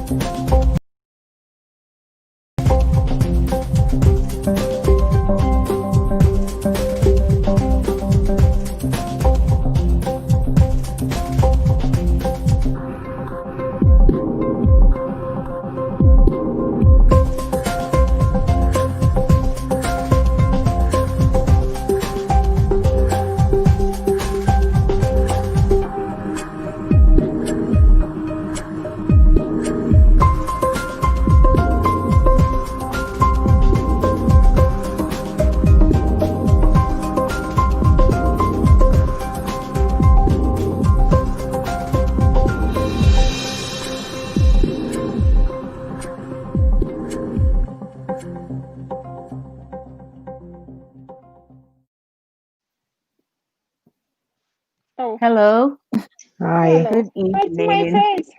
Oh, Hello. Hi. hello. Good That's my evening. face.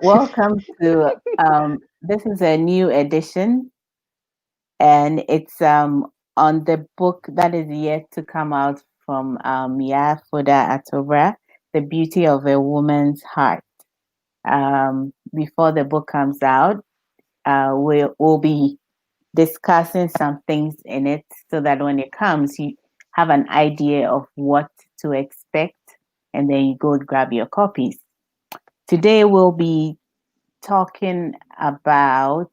Welcome to this is a new edition, and it's on the book that is yet to come out from YAA'S, The Beauty of a Woman's Heart. Before the book comes out, we'll be discussing some things in it so that when it comes, you have an idea of what to expect, and then you go grab your copies. Today we'll be talking about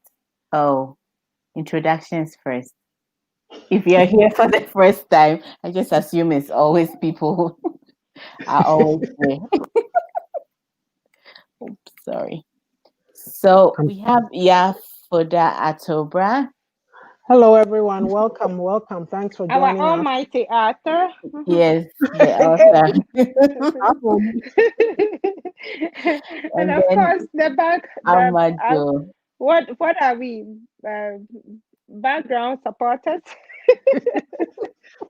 introductions first. If you're here for the first time, I just assume it's always people who are always here. Oops, sorry. So we have YAA'S. Hello, everyone. Welcome, welcome. Thanks for Our joining us. almighty author. Yes, the author. And And of then course, Amado. what are we? Background supporters.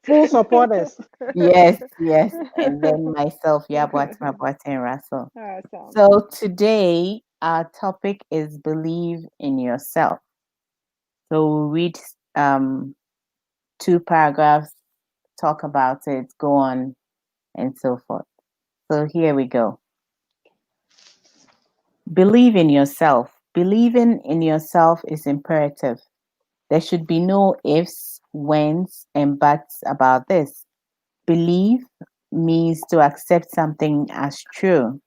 Full supporters. Yes, yes. And then myself, Yabuatma Russell. Awesome. So today our topic is believe in yourself. So we'll read two paragraphs, talk about it, go on, and so forth. So here we go. Believe in yourself. Believing in yourself is imperative. There should be no ifs, whens, and buts about this. Believe means to accept something as true.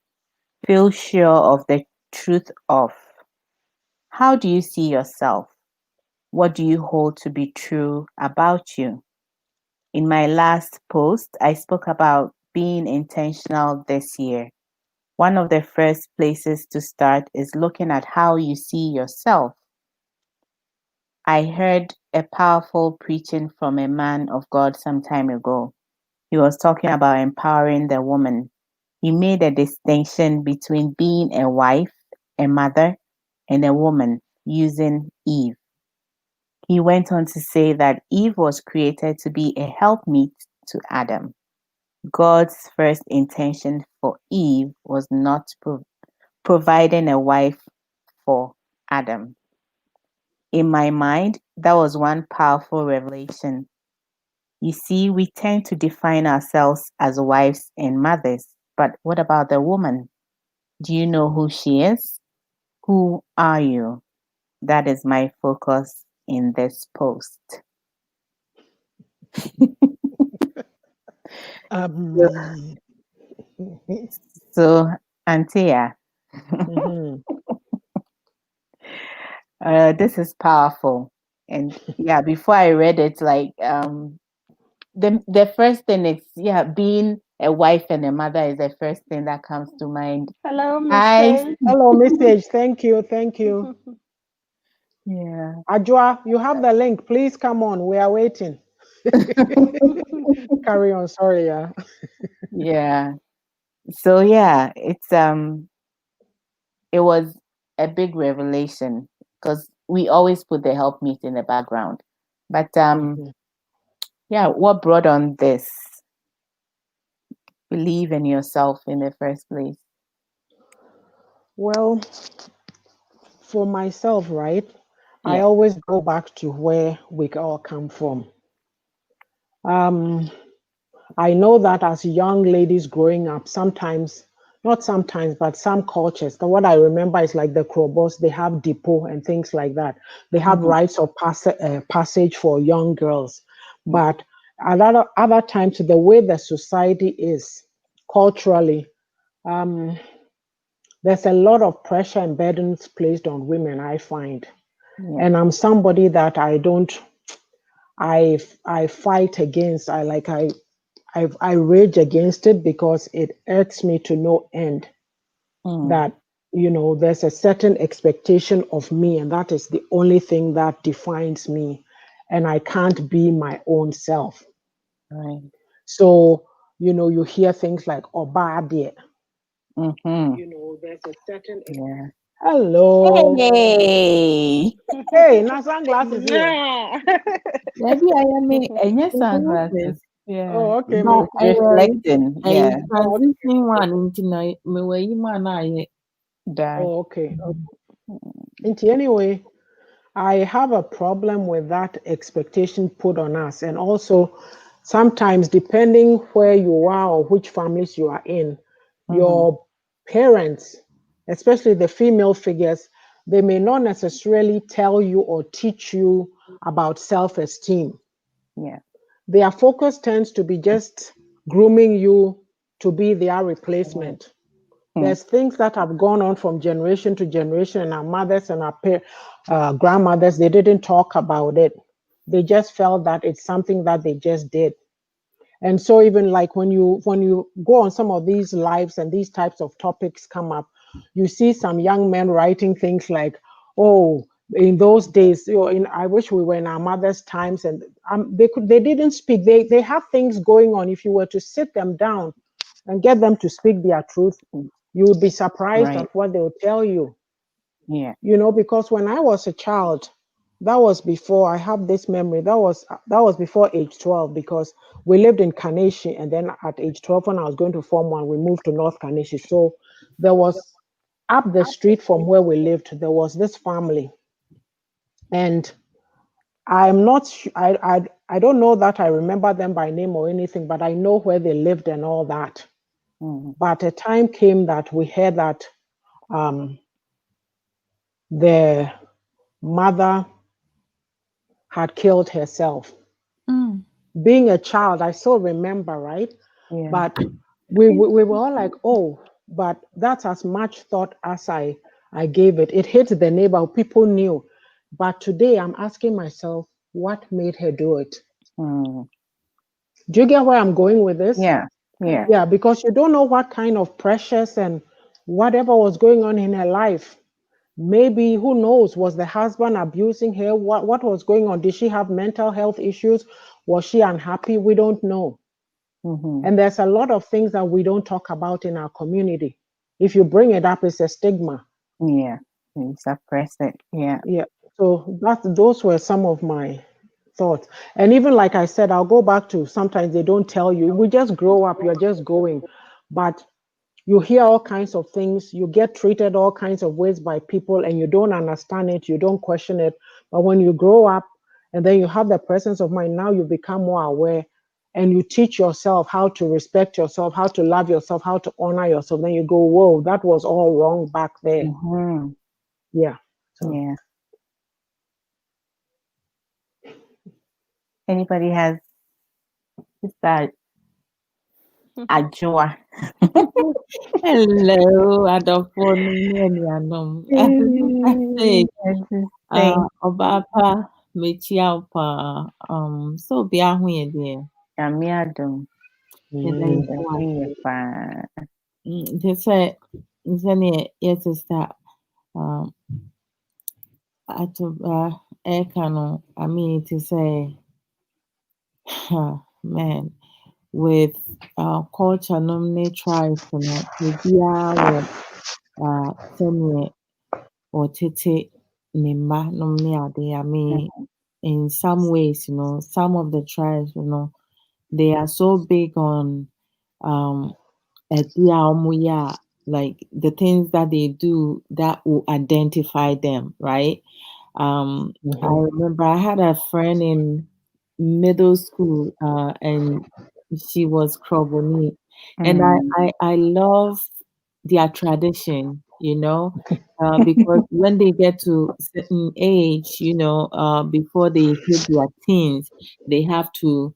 Feel sure of the truth of. How do you see yourself? What do you hold to be true about you? In my last post, I spoke about being intentional this year. One of the first places to start is looking at how you see yourself. I heard a powerful preaching from a man of God some time ago. He was talking about empowering the woman. He made a distinction between being a wife, a mother, and a woman using Eve. He went on to say that Eve was created to be a helpmeet to Adam. God's first intention for Eve was not providing a wife for Adam. In my mind, that was one powerful revelation. You see, we tend to define ourselves as wives and mothers, but what about the woman? Do you know who she is? Who are you? That is my focus in this post. So, Antia, this is powerful. And yeah, before I read it, like the first thing is being a wife and a mother is the first thing that comes to mind. Hello, Hi. Miss Hello, message. Thank you. Thank you. Yeah. Ajwa, you have the link. Please come on. We are waiting. Carry on. Sorry. Yeah. Yeah. So yeah, it was a big revelation because we always put the helpmeet in the background. But yeah, what brought on this? Believe in yourself in the first place. Well, for myself, right? I Yeah. always go back to where we all come from. I know that as young ladies growing up, sometimes not sometimes, but some cultures. What I remember is like the Krobos, they have depot and things like that. They have Mhm. rites of passage for young girls. Yeah. But at other times, the way the society is culturally, um, there's a lot of pressure and burdens placed on women, I find. Yeah. And I'm somebody that I don't, I fight against. I rage against it because it irks me to no end Mm. that there's a certain expectation of me, and that is the only thing that defines me, and I can't be my own self. Right. So you hear things like obade. Mhm. There's a certain Yeah. hello, Hey. hey, now sunglasses here. Nah. Maybe I am any Yes, sunglasses. Yeah. Oh, okay, but me. It's I reflecting. I Yeah. Oh, okay. transition one into my way man I That. Oh, okay. And anyway, I have a problem with that expectation put on us. And also, sometimes, depending where you are or which families you are in, Mhm. your parents, especially the female figures, they may not necessarily tell you or teach you about self esteem. Yeah. Their focus tends to be just grooming you to be their Right. replacement. Mm. There's things that have gone on from generation to generation, and our mothers and our grandmothers, they didn't talk about it. They just felt that it's something that they just did. And so even like when you go on some of these lives and these types of topics come up, you see some young men writing things like, "Oh, in those days, I wish we were in our mother's times," and they didn't speak. They have things going on. If you were to sit them down and get them to speak their truth, Mm. you would be surprised Right. at what they'll tell you. Yeah. Because when I was a child, that was before I have this memory. That was before age 12 because we lived in Kaneshi, and then at age 12, when I was going to Form 1, we moved to North Kaneshi. So there was up the street from where we lived, there was this family, and I'm not. I don't know that I remember them by name or anything, but I know where they lived and all that. Mhm. But a time came that we heard that um, the mother had killed herself. mm, Being a child, I still remember, right? Yeah. But we were all like, oh, but that's as much thought as I gave it. It hit the neighbor, people knew. But today I'm asking myself, what made her do it? Mm. Do you get where I'm going with this? Yeah. Yeah. Yeah, because you don't know what kind of pressures and whatever was going on in her life. Maybe, who knows, was the husband abusing her? What was going on? Did she have mental health issues? Was she unhappy? We don't know. Mhm. And there's a lot of things that we don't talk about in our community. If you bring it up, it's a stigma. Yeah. You suppress it. Yeah. Yeah. So those were some of my thoughts. And even like I said, I'll go back to sometimes they don't tell you. We just grow up, you're just going. But you hear all kinds of things, you get treated all kinds of ways by people, and you don't understand it, you don't question it. But when you grow up and then you have the presence of mind, now you become more aware, and you teach yourself how to respect yourself, how to love yourself, how to honor yourself. Then you go, whoa, that was all wrong back there. Mhm. Yeah. So Yeah. Anybody has that ajua? hello adolfo no ne anuanom Mm, hey I just think ọbaapa mekyia wo paa sɛ obiara ho yɛ deɛ Nyame adom. yɛda mm, Yesu Yɛda ase yɛ paa. nti sɛneɛ yɛ sister um, Atoba ɛka no I mean to say man with culture nom ne tribes no obiara wɔ sɛneɛ ɔtete ne mma nom ne ade I mean in some ways, some of the tribes, they are so big on like the things that they do that will identify them, right? I mhm, remember I had a friend in middle school, and she was Kroboni, and Mm. I love their tradition, because when they get to certain age, before they hit their teens, they have to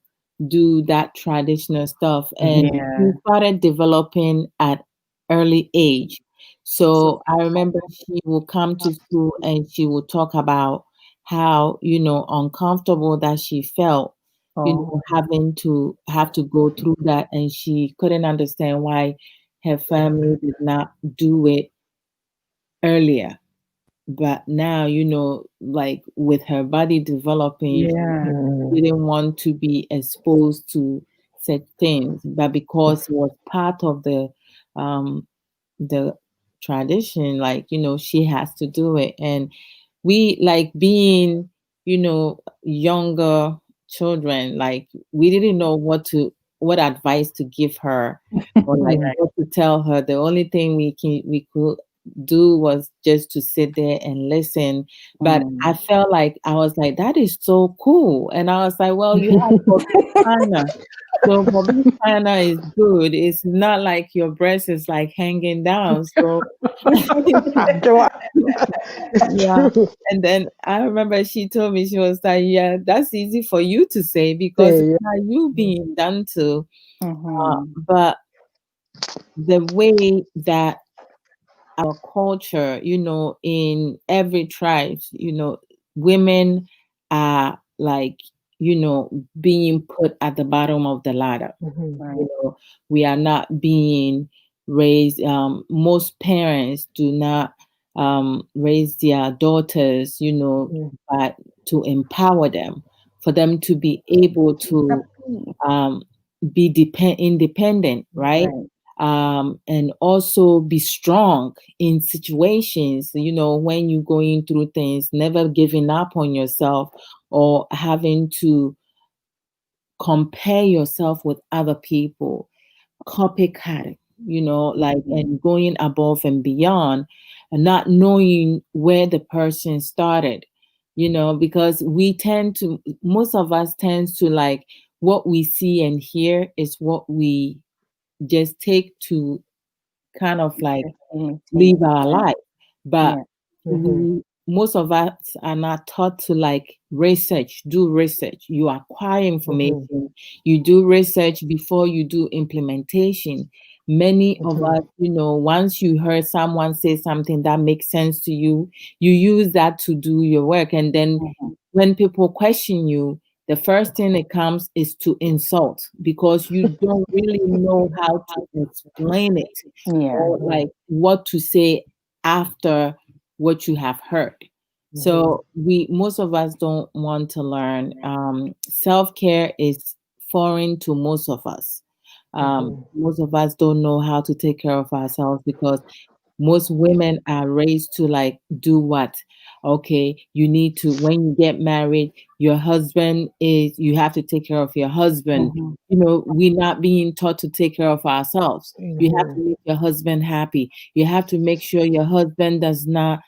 do that traditional stuff. And Yeah. we started developing at early age. So I remember she will come to school and she will talk about how, uncomfortable that she felt, Oh. having to have to go through that, and she couldn't understand why her family did not do it earlier. But now, like with her body developing, Yeah. she didn't want to be exposed to such things. But because it was part of the tradition, like, she has to do it. And we, like, being, younger children, like, we didn't know what advice to give her, or like Right. what to tell her. The only thing we could do was just to sit there and listen. But I Mm. felt like, I was like, that is so cool. And I was like, well, you have Bobby China. So Bobby China is good. It's not like your breast is like hanging down. So It's yeah. true. And then I remember she told me, she was like, yeah, that's easy for you to say because it's Say, not you being done to. Mm-hmm. But the way that our culture, in every tribe, women are like, being put at the bottom of the ladder. mhm, Right. We are not being raised. Most parents do not raise their daughters, mm, but to empower them, for them to be able to Happy. um, be independent, right? Right. And also be strong in situations, when you're going through things, never giving up on yourself or having to compare yourself with other people, copycat, like, Mm-hmm. and going above and beyond, and not knowing where the person started, because most of us tends to, like, what we see and hear is what we just take to kind of like Just imitate. live our Right. life. But Yeah. mhm, most of us are not taught to, like, do research. You acquire mhm, information, you do research before you do implementation. Many of mhm, us, once you heard someone say something that makes sense to you, you use that to do your work. And then Mm-hmm. when people question you, the first thing that comes is to insult, because you don't really know how to explain it, Yeah. or mhm, like what to say after what you have heard. mhm, So most of us don't want to learn. Self-care is foreign to most of us. mhm, Most of us don't know how to take care of ourselves, because most women are raised to, like, do what? Okay, you need to, when you get married, you have to take care of your husband. Mm-hmm. We're not being taught to take care of ourselves. You have mhm, to make your husband happy. You have to make sure your husband does not,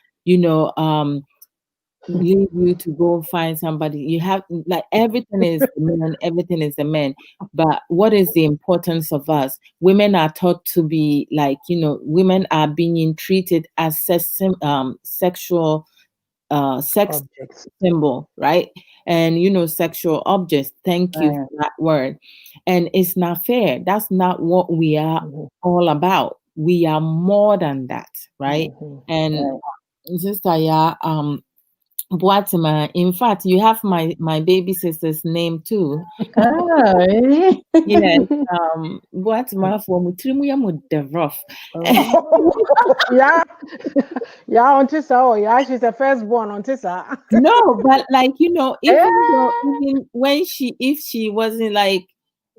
leave you to go find somebody. You have, like, everything is the man, everything is the man. But what is the importance of us? Women are taught to be like, women are being treated as sexual sex objects. symbol, right? And sexual objects. Thank you Right. for that word. And it's not fair. That's not what we are Mhm, all about. We are more than that, right? mhm. And Right. sister, yeah, Boatima. In fact, you have my baby sister's name too. Oh, really? Yes, Boatima for Mutrimu rough. Oh. Yeah, yeah, on Tisa. Oh, yeah, she's the firstborn on Tisa. No, but, like, Eh, even when if she wasn't, like,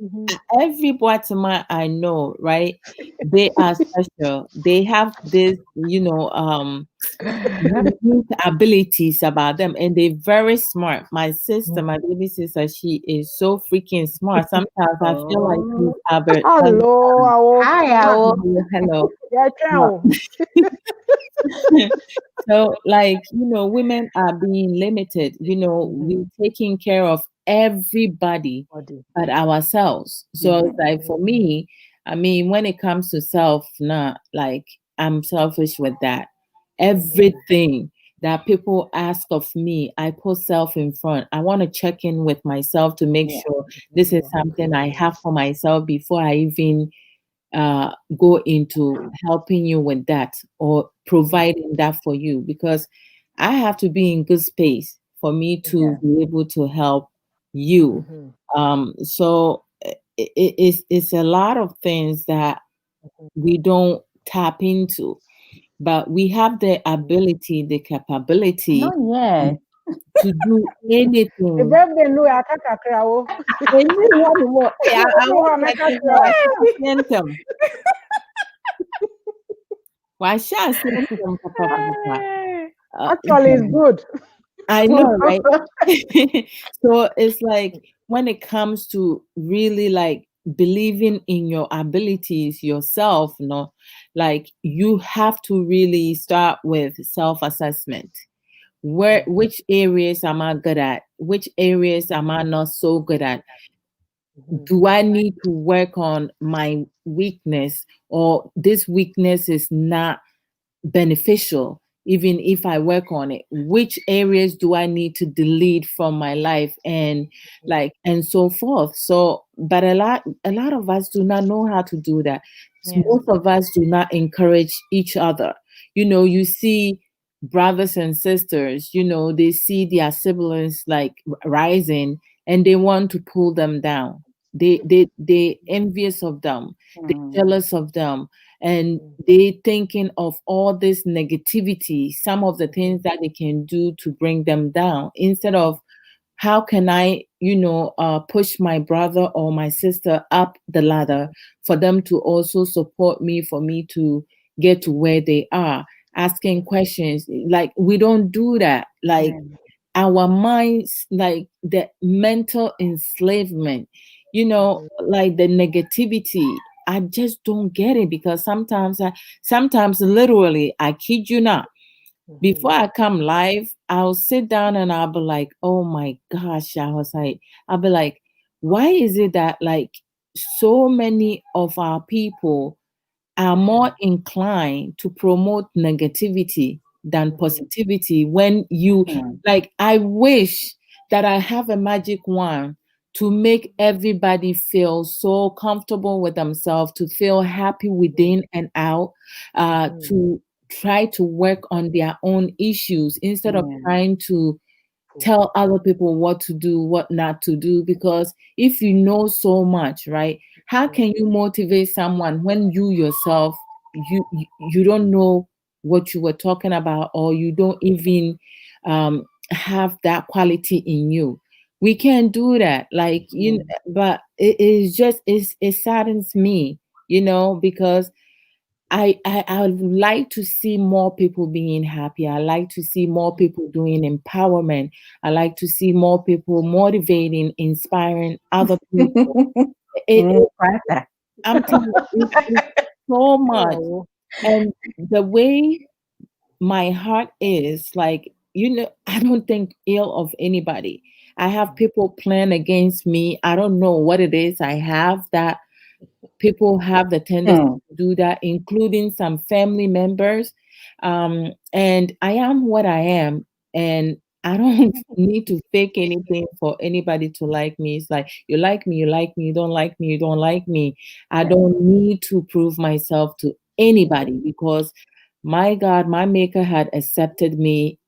mhm, every Boatima I know, right? They are special. They have this, unique abilities about them, and they're very smart. My sister, my baby sister, she is so freaking smart. Sometimes I feel like she's Oh. Albert hello, Einstein. I will. Hi, Owl. Hello. Yeah, But ciao. so, like, women are being limited. Mhm, We're taking care of everybody body. but ourselves. So it's Mhm, Mhm. like, for me, I mean, when it comes to self, not like I'm selfish with that. Everything that people ask of me, I put self in front. I want to check in with myself to make Yeah. sure this is something I have for myself before I even go into helping you with that or providing that for you, because I have to be in good space for me to be able to help you. So it's a lot of things that we don't tap into, but we have the ability, the capability Not yet. to do anything. Birthday no akakakra o. Anyone more. Hey, I No want ha that meka thing kra. now. Them. Why shall I send them, papa? Actually it's good. I know, right? So it's like when it comes to really like believing in your abilities yourself, like you have to really start with self-assessment. Which areas am I good at? Which areas am I not so good at? Do I need to work on my weakness, or this weakness is not beneficial even if I work on it? Which areas do I need to delete from my life, and like and so forth? So but a lot of us do not know how to do that. Yeah. Most of us do not encourage each other. You see brothers and sisters, they see their siblings like rising, and they want to pull them down. They envious of them, they jealous of them, and they thinking of all this negativity, some of the things that they can do to bring them down, instead of how can I, push my brother or my sister up the ladder for them to also support me, for me to get to where they are, asking questions. Like we don't do that. Like our minds, like the mental enslavement, like the negativity. I just don't get it, because sometimes literally, I kid you not, before I come live, I'll sit down and I'll be like, oh my gosh, I'll be like, why is it that like so many of our people are more inclined to promote negativity than positivity, when you like, I wish that I have a magic wand to make everybody feel so comfortable with themselves, to feel happy within and out, to try to work on their own issues instead of trying to tell other people what to do, what not to do. Because if you know so much, right, how can you motivate someone when you yourself, you don't know what you were talking about, or you don't even have that quality in you? We can't do that, like, but it's just it saddens me, because I would like to see more people being happy. I like to see more people doing empowerment. I like to see more people motivating, inspiring other people. It I'm telling you, it's so much. And the way my heart is, like, I don't think ill of anybody. I have people plan against me. I don't know what it is I have that people have the tendency to do that, including some family members. And I am what I am, and I don't need to fake anything for anybody to like me. It's like, you like me, you like me, you don't like me, you don't like me. I don't need to prove myself to anybody, because my God, my maker had accepted me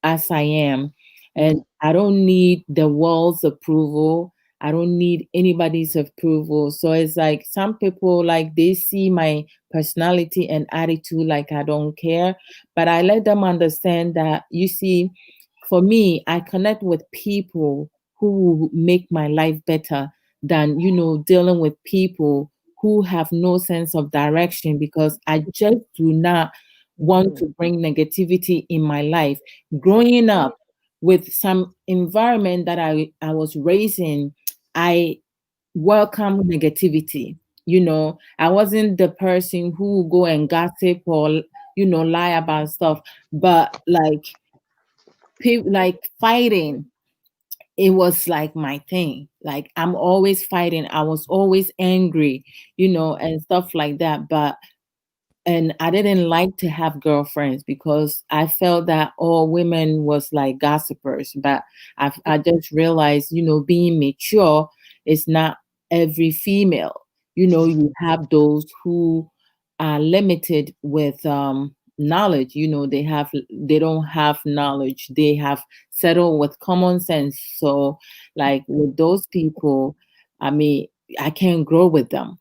as I am. And I don't need the world's approval. I don't need anybody's approval. So it's like some people, like, they see my personality and attitude like I don't care. But I let them understand that, you see, for me, I connect with people who will make my life better than, dealing with people who have no sense of direction, because I just do not want to bring negativity in my life. Growing up with some environment that I was raised in, I welcome negativity. I wasn't the person who go and gossip or, lie about stuff, but like, like fighting, it was like my thing. Like I'm always fighting. I was always angry, and stuff like that. And I didn't like to have girlfriends because I felt that all women was like gossipers. But I just realized, being mature is not every female. You have those who are limited with knowledge. They don't have knowledge. They have settled with common sense. So like with those people, I mean, I can't grow with them.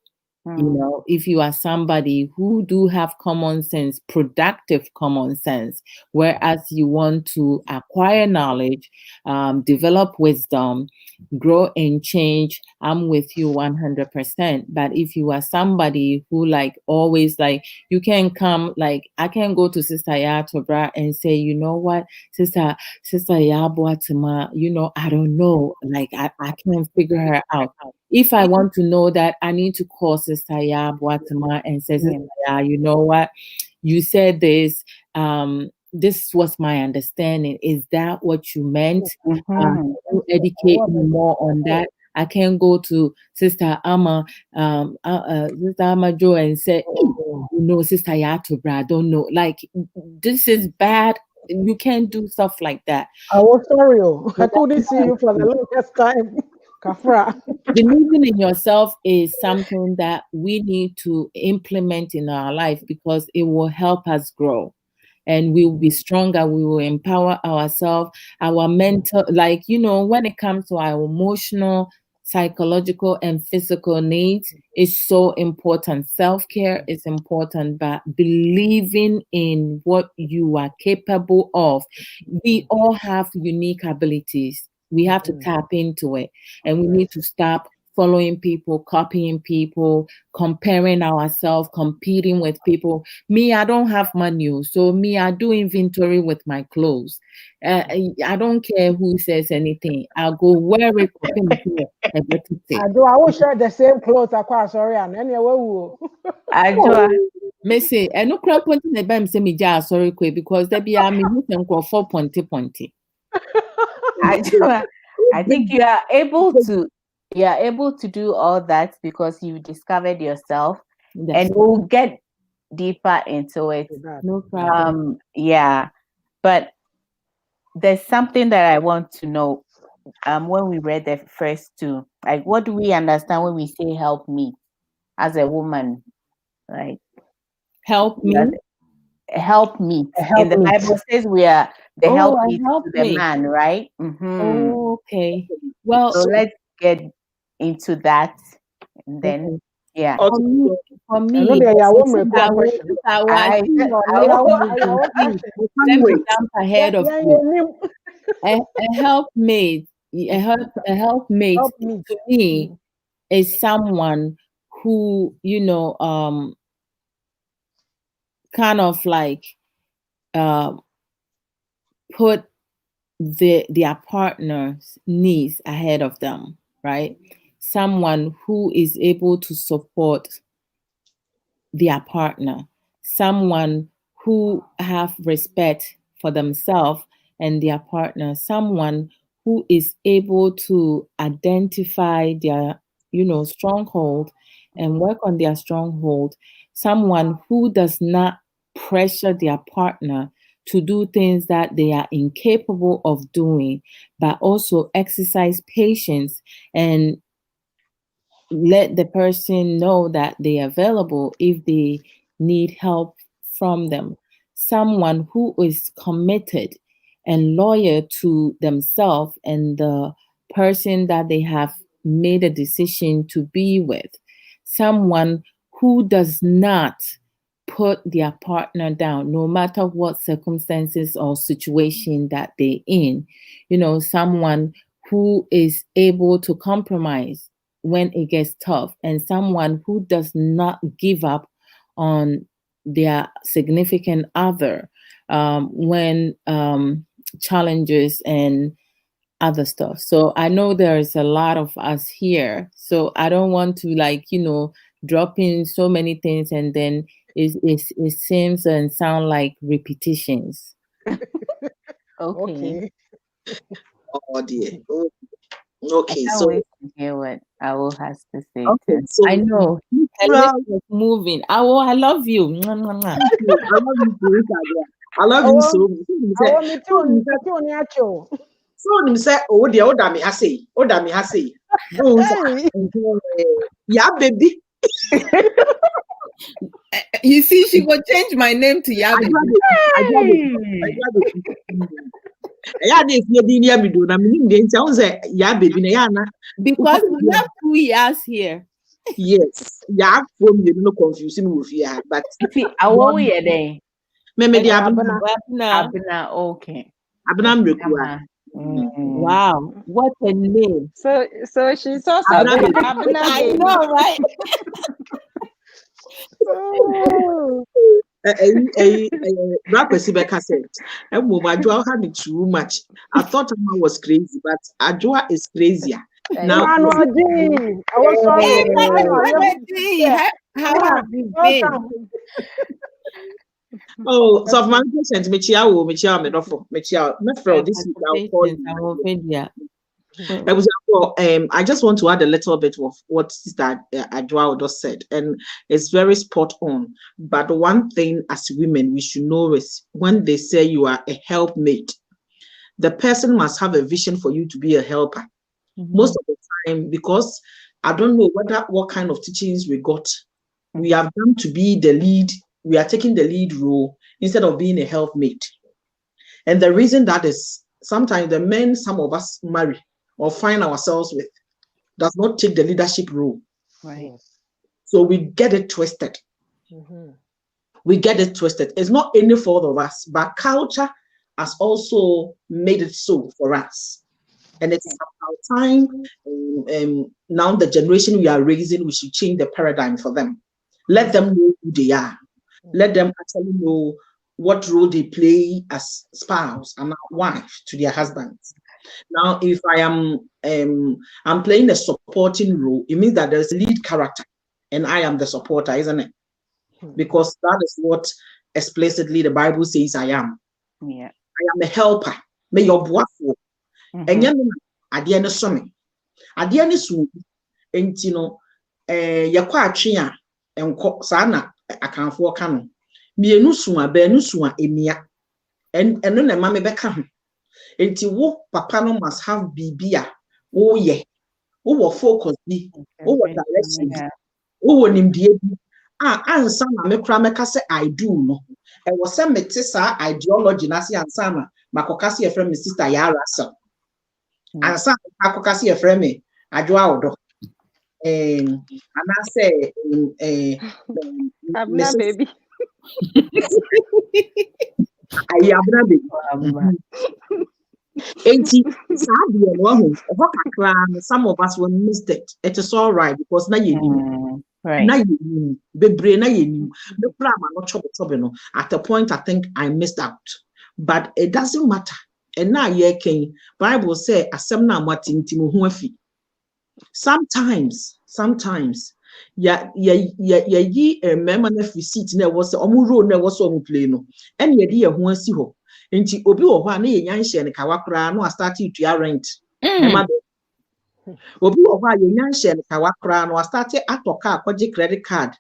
If you are somebody who do have common sense, productive common sense, whereas you want to acquire knowledge, develop wisdom, grow and change, I'm with you 100%. But if you are somebody who like always like, you can come, like I can go to Sister Yatobra and say, you know what, Sister Yabuatuma, I don't know, like I can't figure her out. If I want to know that, I need to call Sister Yabuatuma and say, Sister Ya, you know what? You said this. This was my understanding. Is that what you meant? You educate me more on that. I can go to Sister Ama, Sister Ama Joe and say, Sister Yatobra, I don't know. Like, this is bad. You can't do stuff like that. I was sorry. I couldn't see you for the longest time. Kafra. Believing in yourself is something that we need to implement in our life because it will help us grow. And we will be stronger. We will empower ourselves, our mental, like, when it comes to our emotional, psychological, and physical needs, is so important. Self-care is important, but believing in what you are capable of. We all have unique abilities. We have to tap into it, and we need to stop following people, copying people, comparing ourselves, competing with people. Me, I don't have money, so me, I do inventory with my clothes. I don't care who says anything. I'll go wear it. I will share the same clothes. Sorry, and anyway, me say, and no crap point in the bam say me ja sorry quick because there be a me can go for ponty. I think you are able to do all that because you discovered yourself, and we'll get deeper into it. No problem. But there's something that I want to know. When we read the first two, like, what do we understand when we say help me as a woman? Like, help me. Help me. In the Bible says we are the help me to the man, right? Okay. Well, so let's get into that, and then for me, let me jump ahead of you. A helpmate to me is someone who, kind of like put their partner's needs ahead of them, right? Someone who is able to support their partner, someone who have respect for themselves and their partner, someone who is able to identify their, stronghold and work on their stronghold, someone who does not pressure their partner to do things that they are incapable of doing, but also exercise patience and let the person know that they are available if they need help from them. Someone who is committed and loyal to themselves and the person that they have made a decision to be with. Someone who does not put their partner down, no matter what circumstances or situation that they're in. Someone who is able to compromise when it gets tough, and someone who does not give up on their significant other when challenges and other stuff. So I know there is a lot of us here, so I don't want to drop in so many things and then it seems and sound like repetitions. Okay. Oh dear. I Okay, can't so wait to hear what Awo has to say okay, too. so I know. Her well, lips was moving. I love you. Mwah, mwah, mwah. thank you. I love you too, Sadia. I love you so much. I want me to. So him say, oh dear, oda me hase, oda me hase. Oh, yeah, baby. You see, she will change my name to I Yabi. grab it. Yeah, this year be near me do. Na me dey tell say, yeah, baby, na ya na. Because we have 2 years here. Yes, yeah, from you no confusing with you, but See, Awo we there. me dey Abna, okay. abna mrekua. Wow, what a name. So she's also Abna Abna I baby. know, right? Oh. Rakwesi Beka said, Ajua had it too much. I thought Amma was crazy, but Ajua is crazier. Now, I was Hey, sorry. how have you been? Welcome. oh, so my patient, Michia, this week I'll call you. I just want to add a little bit of what Sister Ajua just said, and it's very spot on. But one thing as women we should know is when they say you are a helpmate, the person must have a vision for you to be a helper. Most of the time, because I don't know what kind of teachings we got. We have done to be the lead. We are taking the lead role instead of being a helpmate. And the reason that is sometimes the men some of us marry or find ourselves with does not take the leadership role. Right. So we get it twisted. We get it twisted. It's not any fault of us, but culture has also made it so for us. And it's about time now the generation we are raising, we should change the paradigm for them. Let them know who they are. Let them actually know what role they play as spouse and wife to their husbands. Now, if I am I'm playing a supporting role, it means that there's a lead character and I am the supporter, isn't it? Because that is what explicitly the Bible says I am. Yeah. I am a helper. May your boyfriend. And then at the end of summer, at the end of soon, and you know, yakwa chia and sana I can't for canon. Me nusuma be nusuma emia. And no na mama beka. Enti wo papa no must have bibia. Oh yeah. Wo focus bi. Wo direction bi. Wo nimdie bi. Ansa na me kra meka se I do no. E wo se mete sa ideology na se ansa na makoka se efrem sister YAA'S. Ansa makoka se efrem Ajua Odo. And I say Abna baby. I abna baby. Some of us will miss it. It is all right because now you knew. Right. Now you knew. Now you knew. The problem not trouble. At a point, I think I missed out. But it doesn't matter. And now you can Bible say asemna matintimu huafi. Sometimes ye remember na free seat na was omuro na was omu play no. And ye di ye ho asi ho. Nti obi wo ho a na ye nyanhye ne kawa kra no start to ya rent. Obi wo ho a ye nyanhye ne kawa kra no start atoka akwaje credit card.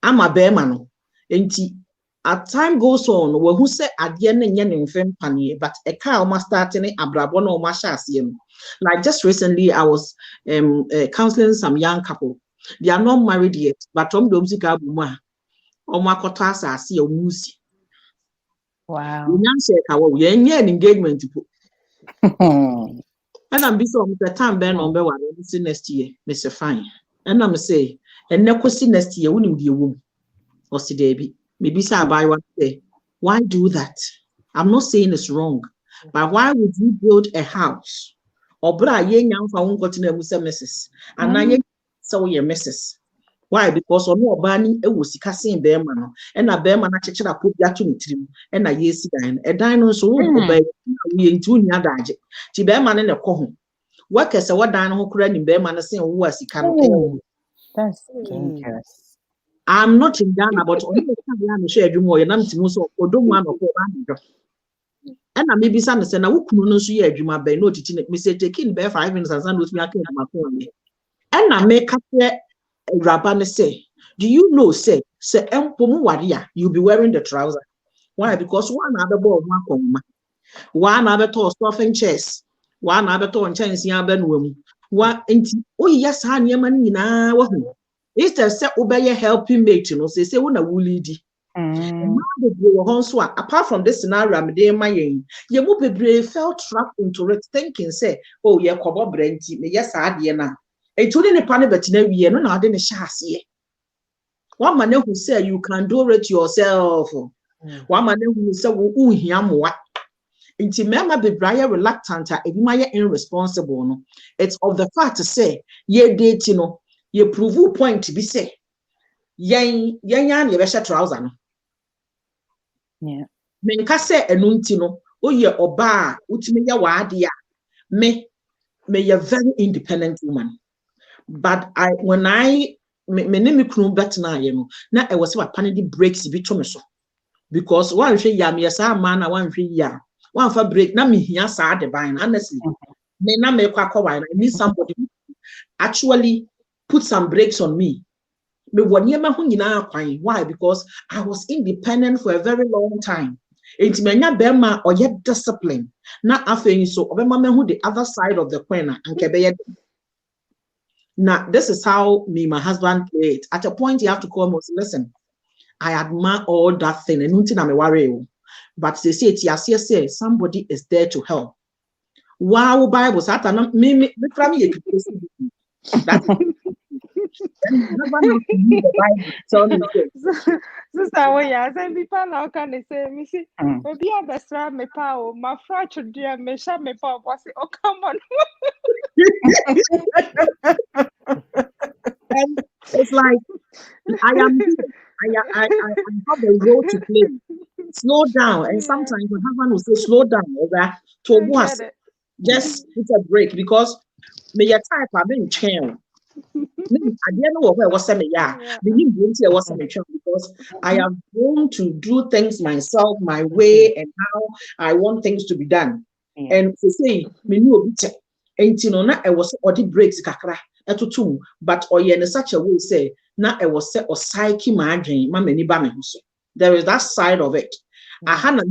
Ama be ma no. Nti as time goes on, we who say adie ne nye ne mfem panie, but a car almost starting abrabo no ma sha asiem. Like just recently, I was counseling some young couple. They are not married yet, but musica buma omakota asase omusi. Wow. We engagement. And I'm busy on the time ben on be next year, Mr. Fine. And I'm say, and next year, wouldn't be a womb or see Debbie. Maybe say by one day. Why do that? I'm not saying it's wrong, but why would you build a house? Or bra ye nyam fa won kotina musa misses. And na ye so ye misses. Why? Because ono obani e wo sika sen be ma no. E na be ma na chechera po bia to ntrim. E na ye si dan. E dan no so wo oba ye ntu nya daje. Ti be ma ne ne ko ho. Wakese wadan ho kura ni be ma ne sen wo asika no. That's dangerous. I'm not in Ghana, but on the time I'm sure you more. I'm so Odomu and And I maybe some say na wukunu no so ye adwuma be no titi me say taking be 5 minutes and sand with me akon ma kon me. And I make a rabba say, do you know say empomu wadia you'll be wearing the trouser. Why? Because one other ball one other to stuffing chest, one other to chance yaben one oh yes, honey, man, instead say obey helping mate, say when a woolly. Apart from this scenario, I'm there, my you will be brave, felt trapped into it, thinking, say, oh, yeah, cover brenti, me, yes, I did now. A told in a panic, but no, we are not in a chassis. One man who said you can do it yourself. One man who said, oh, him what? Inti mema be briar reluctant, if you might irresponsible. No, it's of the fact to say, ye date, ye prove point to be say, yan, ye besha trouser. Yeah. Menka se enunti no oye oba utimi ya wade a me a very independent woman, but when I me ne kunu betna ye no na e was what panel breaks bi to me so because one hwe ya me sa man na one hwe ya one fa break na me hia sa de ban honestly me na me kwakwa wine I need somebody who actually put some breaks on me. Why? Because I was independent for a very long time. It's menya bema or yet discipline. Not after so obema who the other side of the coin and kebeye. Now this is how me my husband played. At a point you have to call me, listen, I admire all that thing and nothing I'm worry. But they say say somebody is there to help. Wow, Bible Satan me from you. Sister, we are saying people now can say, me see, maybe I best try me power, my fracture dear, me shall me power, was it? Oh, come on. And it's like I have a role to play. Slow down, and sometimes my husband will say, "Slow down," over to once. Just put a break because me your type I've been chain. I didn't know where was me. Because I have grown to do things myself, my way, and how I want things to be done. Yeah. And to say, me knew a bit, and you know, I was or the breaks kakra atutum, but or in such a way say, now I was set or psyche my dream, mamma ni bame. There is that side of it. I had a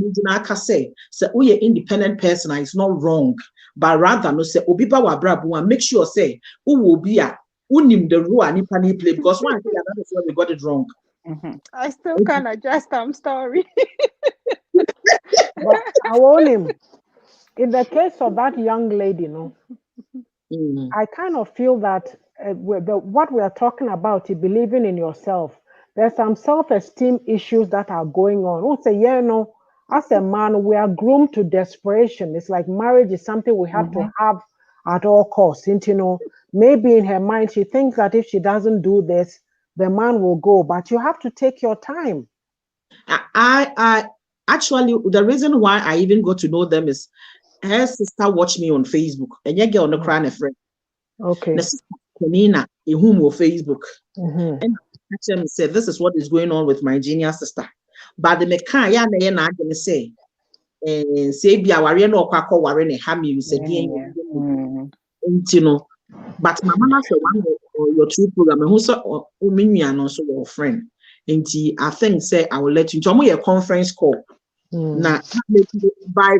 say, we are independent person, it's not wrong, but rather no say, obiba wa brabu, make sure say, who will be a unim the rule and play because one thing that is where we got it wrong. I still can't adjust. I'm sorry. But I want him. In the case of that young lady, I kind of feel that what we are talking about is believing in yourself. There's some self-esteem issues that are going on. We'll say, as a man, we are groomed to desperation. It's like marriage is something we have to have at all costs. And, maybe in her mind, she thinks that if she doesn't do this, the man will go. But you have to take your time. I actually, the reason why I even got to know them is her sister watched me on Facebook. And you get on the crying a friend. Okay. The sister Penina, whom on Facebook. And actually said, this is what is going on with my junior sister. But the mekan ya na na agene say be aware no kwakọ ware ne ha me said but mama na say one of your two program who so omenua no so your friend nti I think say I will let you nti your conference call na by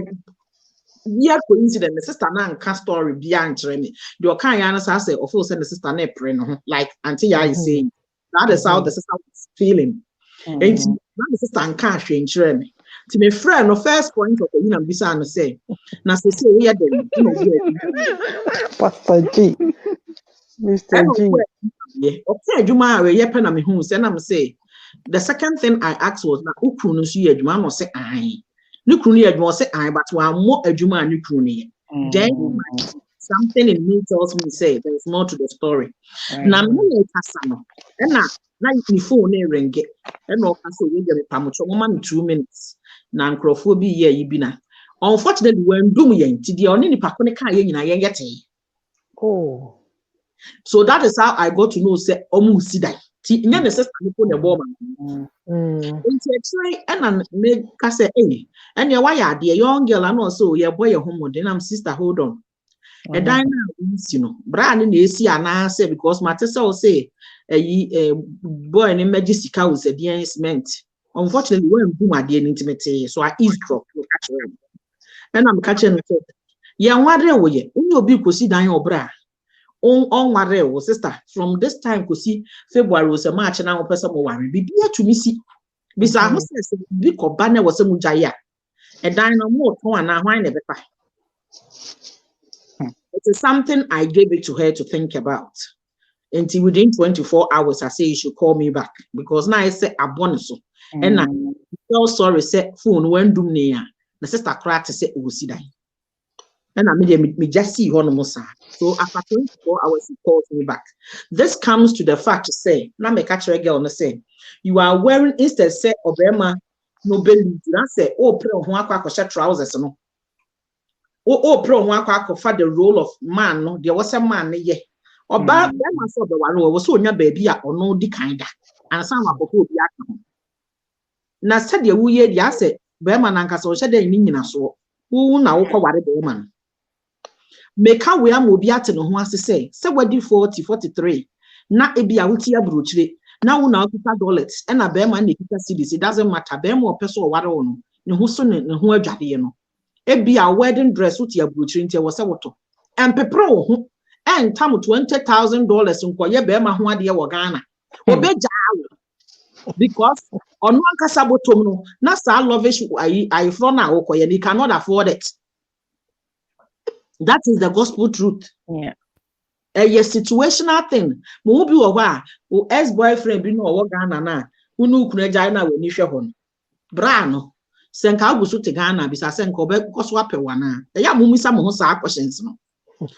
yeah coincident the sister na nka story bia nkyere me the okan ya na say of say the sister na pre no like auntie ya is saying that is how the sister was feeling. And the sister and cash in me. To my friend, the first point of the Union Bisa say, Nasa say, we are Pastor G. Mr. G. Okay, Juma, we are penna me who send them say. The second thing I asked was, na Ukrunu see a Juma or say, I. Nukuni had say, I, but one more a Juma and Ukruni. Then something in me tells me, say, there is more to the story. Now, na your phone ring it. And no castle we get a woman 2 minutes. Nan crofobia ye bina. Unfortunately, when doom yen to the only paconica yen yet. Oh. So that is how I got to know say almost die. Ti nya ne sister ne ko ne bo man. Nti try and make ka say and ya why ade young girl and also your boy your home then am sister hold on. E dan na you know bra ne na esi ana say because matesa will say boy ne magisika was a cement. Unfortunately when do my dear intimate so I eavesdrop actually. And I'm catching it. Ya nware wo ye onye obi kosi dan obra on ware wo sister from this time kosi February was a March na wo pese mo ware bibia to me si bisa ho se bi ko ba na wo se mu jaye a e dan no mo ton ana hwan na bepa. It is something I gave it to her to think about. Until within 24 hours I say you should call me back because now I say abon so and I tell sorry say phone when dum ne ya the sister cry to say wo si dan. And I me just see one. So after 24 hours, he calls me back. This comes to the fact to say, now me catch a girl and say, you are wearing instead say Obama no belly. That's say, oh, pro one trousers no. Oh, pro one for the role of man. No, there was a man ye. Or bad man saw the one who was so near baby or no de kinda. And some of the yakan. Now said the woo ye, ya said, Berman and Castle shed the meaning so. Who now call what a woman. Make how we are mobiate no ho ase say wadi 40 43 na ebia wuti abrochire na wo na $50 and a bear man kita cedis. It doesn't matter bear more person or ware no ne ho so ne ho adwade no ebia wedding dress wuti abrochire ntia wo se woto and pepro wo ho and tam $20,000 nkoye bear ma ho ade wo Ghana obeja because ono ankasa botom no na sa lavish I for na wo koye they cannot afford it. That is the gospel truth. Yeah. A situational thing. Mo bi wo wa o ex-boyfriend bi no wo Ghana na unu kunu agya na we ni hwe ho no. Bra no. Senka agusu te Ghana bisa senka obe koso apewa na. E ya mumisa mo ho sa questions no.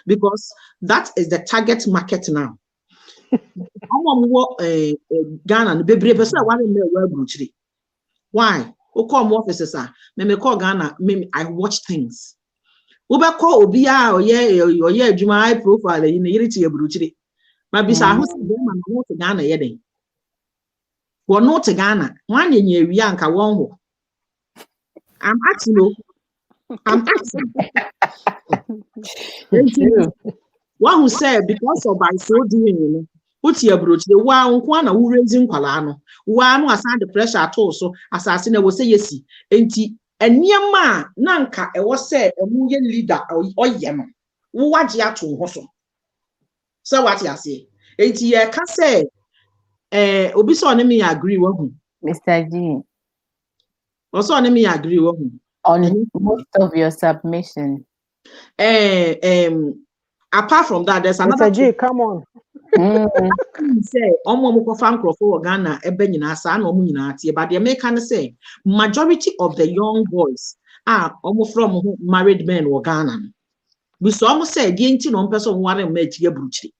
Because that is the target market now. Ghana no bebre person wa me we abruchiri. Why? O come offices are me call Ghana I watch things. Ubako obia oye adwuma high profile yi na yiriti ebruchire ma bisa ho se be ma no te Ghana ye den wo no te Ghana wan nya wi anka won ho I'm asking one who said because of by so doing uti ebruchire wa nko na wo raise nkwala no wa no asan the pressure at all so asase na wo say yesi enti Eniema nanka e was said a million leader or yem. What ya to hoso? So what ya say? It can say, Obiso me agree with him. Mr. G. Also, me agree with him. On most of your submission. Apart from that, there's another. Mr. G, come on. Say, Omo fan for Ghana, Ebenina, San, or Munati, but the American say, majority of the young boys are almost from married men or Ghana. We so almost say, the ain't no person want to make your bruchy.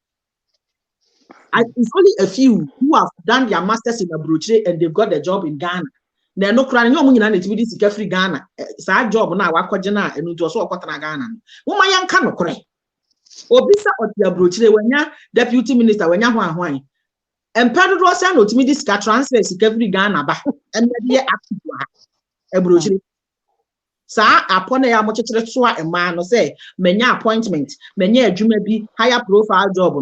It's only a few who have done their masters in the bruchy and they've got a job in Ghana. They're not crying, no money to be this free Ghana. It's our job now, Wakajana, and it was all Ghana. Woman, young cannot cry. Obisa otia brochire wanya deputy minister wanya hwan empado do say no timi dis transfer sika free Ghana ba emede active ha e brochire sa apone ya mo chekere so a ema no say menya appointment menya adwuma bi higher profile job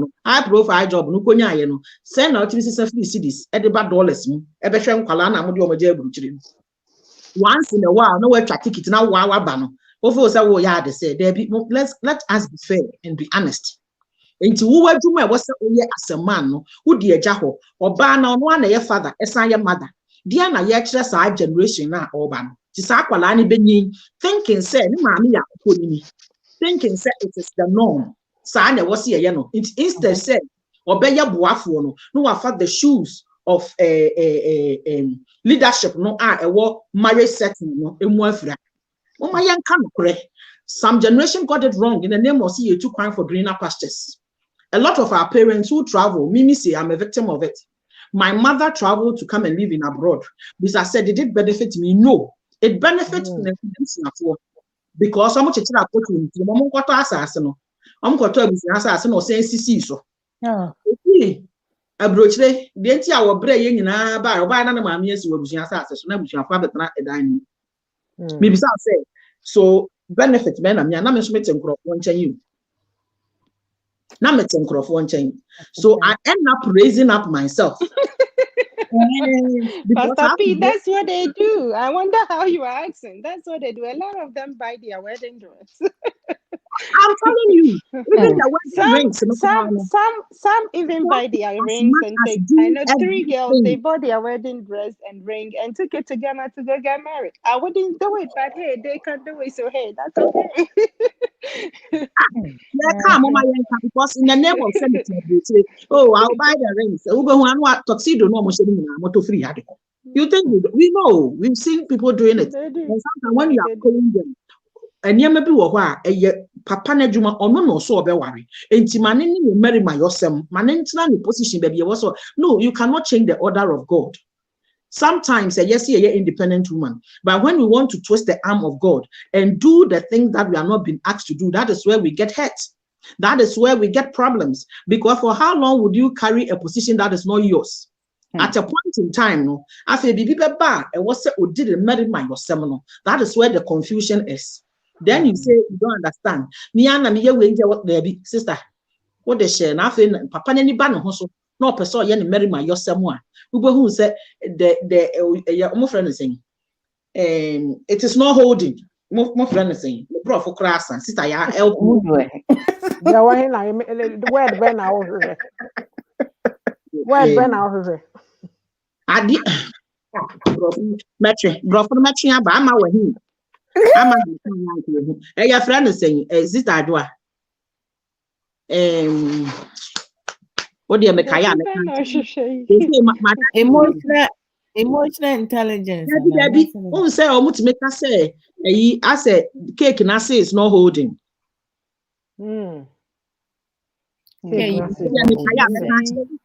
no konya ye no say na otimi sisa free cedis e de ba dollars mu e be hwe nkwala na mo de o maja brochire once in a while no we twa ticket na wa ba no Over say wo ya de say there be let us be fair and be honest. Enti wo wadwuma e wo say oye as a man no wo de agya ho oba na ono na ye father esan ye mother dia na ye kire sa generation na oba no ti sa akwala ni benyin thinking say ni maami ya konini thinking say it is the norm sa na wo say ye no instead say obeye boafo no wa fa the shoes of leadership no e wo marriage setting no emu afira. Some generation got it wrong in the name of see too crying for greener pastures. A lot of our parents who travel, Mimi say I'm a victim of it. My mother traveled to come and live in abroad. Because I said, did it benefit me? No. It benefits me because so much opportunity. I'm going to assassin or saying so. abrochire de nti a wo bra ye nyina ba oba na na maame esi wabusua asase so na busua fa betena edan ni me bisa say so benefit me na me na me so mete nkrofo nchen yi na mete nkrofo nchen so I end up raising up myself. Pastor P, that's what they do. I wonder how you are asking. That's what they do. A lot of them buy their wedding dress. I'm telling you, even their wedding rings. Some even buy their rings and take. I know 3 girls, they bought their wedding dress and ring and took it to Ghana to go get married. I wouldn't do it, but hey, they can do it, so hey, that's okay. Because in the name of sanity, oh, I'll buy the rings. Tuxedo, no more free. You think we know? We've seen people doing it. And sometimes when you are calling them, and you may be a papa nejuma or no so be worry. Enti manini you marry my yourself. Manentina ni position baby also. No, you cannot change the order of God. Sometimes yes, you're an independent woman, but when we want to twist the arm of God and do the thing that we are not being asked to do, that is where we get hurt. That is where we get problems. Because for how long would you carry a position that is not yours? At a point in time, no, after baby ba and what's it did marry my yourself. That is where the confusion is. Then you say you don't understand. Niana me what there be sister. What they share nothing, papa any ban also no person yen marry my yourself one. Who said the friend is saying it is not holding. My friend is saying the bro for class and sister ya help the word when I was word when I was Adi bro for matching aba ama wa hin ama your friend is saying sister adwa what do you make kaya emotional intelligence. Baby, who say or much make us say I said cake na say is not holding. Okay,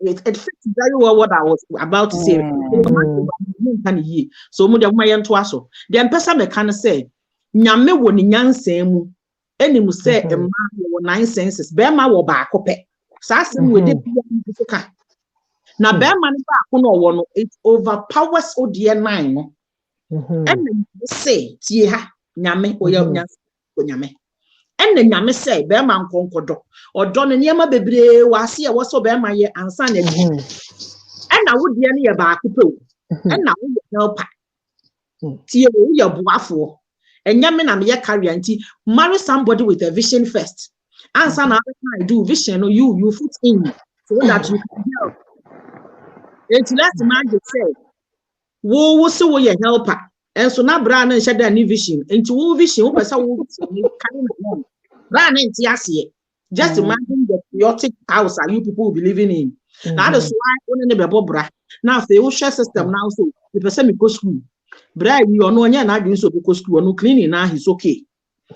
It fits very well what I was about to say. So much of my so the person me can say nyame wo ni nyansem mu eni mu say e ma wo 9 senses be ma wo ba akope sa sem we de bia ka na be ma ne ba ko no wo no it overpowers odie 9 no and say tie ha nyame wo ya nyame and the nyame say be ma nkonkodo odo ne niam bebre wase e wo so be ma ye ansa na and na wo die ne ye ba akope and na wo helper tie wo ye boafo. And yamina me carry anti marry somebody with a vision first. Answer now I do vision or you fit in so that you can help. It's less man say, wo so we helper. And so now brand and shed any vision. Into wo vision, wo person wo carry on. Brand and tiasie. Just imagine the chaotic house are you people be living in. That is why only be bobra. Now if they share system now so the person me go school. Brian, you know, na doing so because you are no cleaning now, he's okay.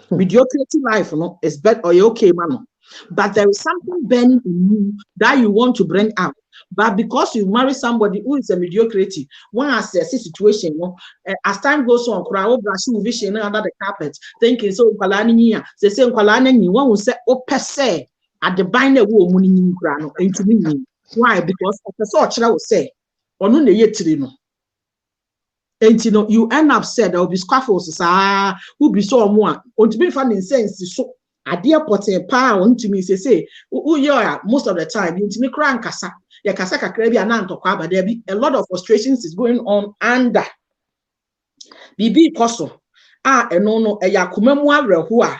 Mediocrity life, no, is better or you're okay, man. But there is something burning in you that you want to bring out. But because you marry somebody who is a mediocrity, one has a situation, no, as time goes on, crowd brushing vision under the carpet, thinking so, Kalani, they say, Kalani, one will say, oh, per se, at the binder woman in Grano, into me. Why? Because of the sort I will say, or no, yet, no. And you know, you end up said there will be scaffolds, who be so more. On to be found in sense, so a dear potter power on to me say, you are most of the time, you to me crank casa, ya casaka crabby and anto but there be a lot of frustrations is going on under BB Costo. And no, a yakumemwa rehua.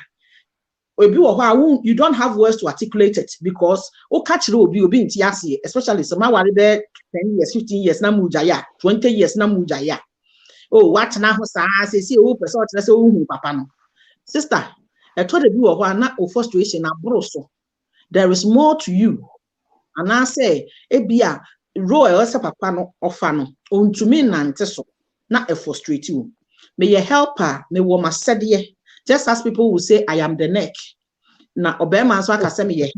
You don't have words to articulate it because catch will be in Tiasi, especially some 10 years, 15 years, Namujaya, 20 years, Namujaya. Oh, what now? Say, oh, person, let's say, oh, papa, no. Sister, I told you of one not of frustration and broso. There is more to you. And I say, Ebia, royal papa no ofano, on to me nanteso, not a frustrate you. May you help her, may woman said ye, just as people will say, I am the neck. Now, Obama so I can say me ye.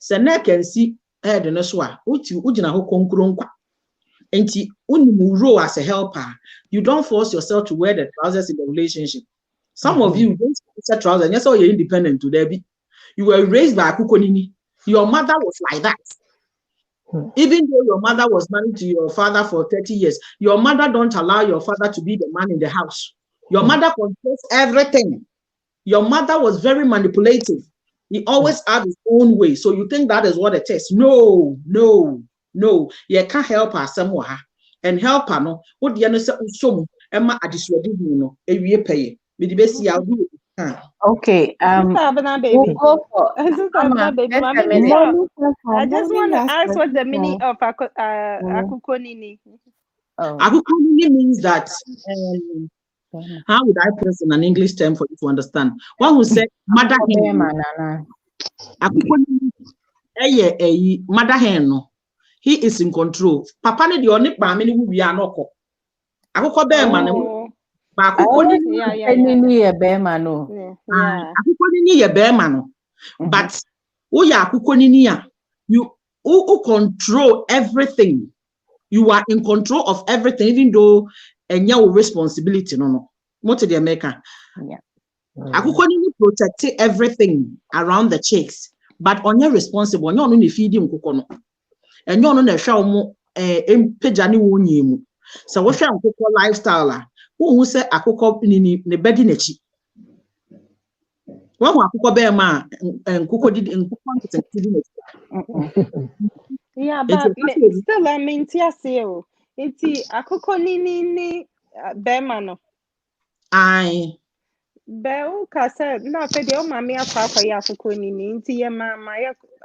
Se neck and see head in a swa, ujina ho konkurunqua. Enti unimu as a helper, you don't force yourself to wear the trousers in the relationship. Some of you don't wear trousers, and yes, you're independent to there be. You were raised by a kukonini. Your mother was like that. Even though your mother was married to your father for 30 years, your mother don't allow your father to be the man in the house. Your mother controls everything. Your mother was very manipulative. He always had his own way. So you think that is what it is? No. You can't help her somewhere. And help her no. What the other so Emma adisuadi no. Ewie pay. Me di besi ya do. Okay. Baby. We'll go for Baby. just a Mommy, minute. I just want to ask what the meaning of akukonini. Akukonini means that how would I put it in an English term for you to understand? One who said mother hen. Mother hen no. He is in control. Papa ne the only mama ni we are not. Akukọ be ma no. Ba akukọ ni ye be ma no. Akukọ ni ye be ma no. But who ya akukọ ni a you who control everything. You are in control of everything, even though your responsibility no. What the American? Yeah. Akukọ ni protect everything around the chicks, but on your responsible, you only feeding kuko no. And you na hwa mo pagya ne wonyi mu. So wo hwa akukọ lifestyle who say akukọ ni ne bedi na chi. Wo akukọ be ma nkukọ di nkukọ ntidi na chi. Yeah, but still I mean tiaseo. Iti akukọ ni be ma no. Ai Bell kasa na fe de o mama akwa ya akukọ ni nti ye mama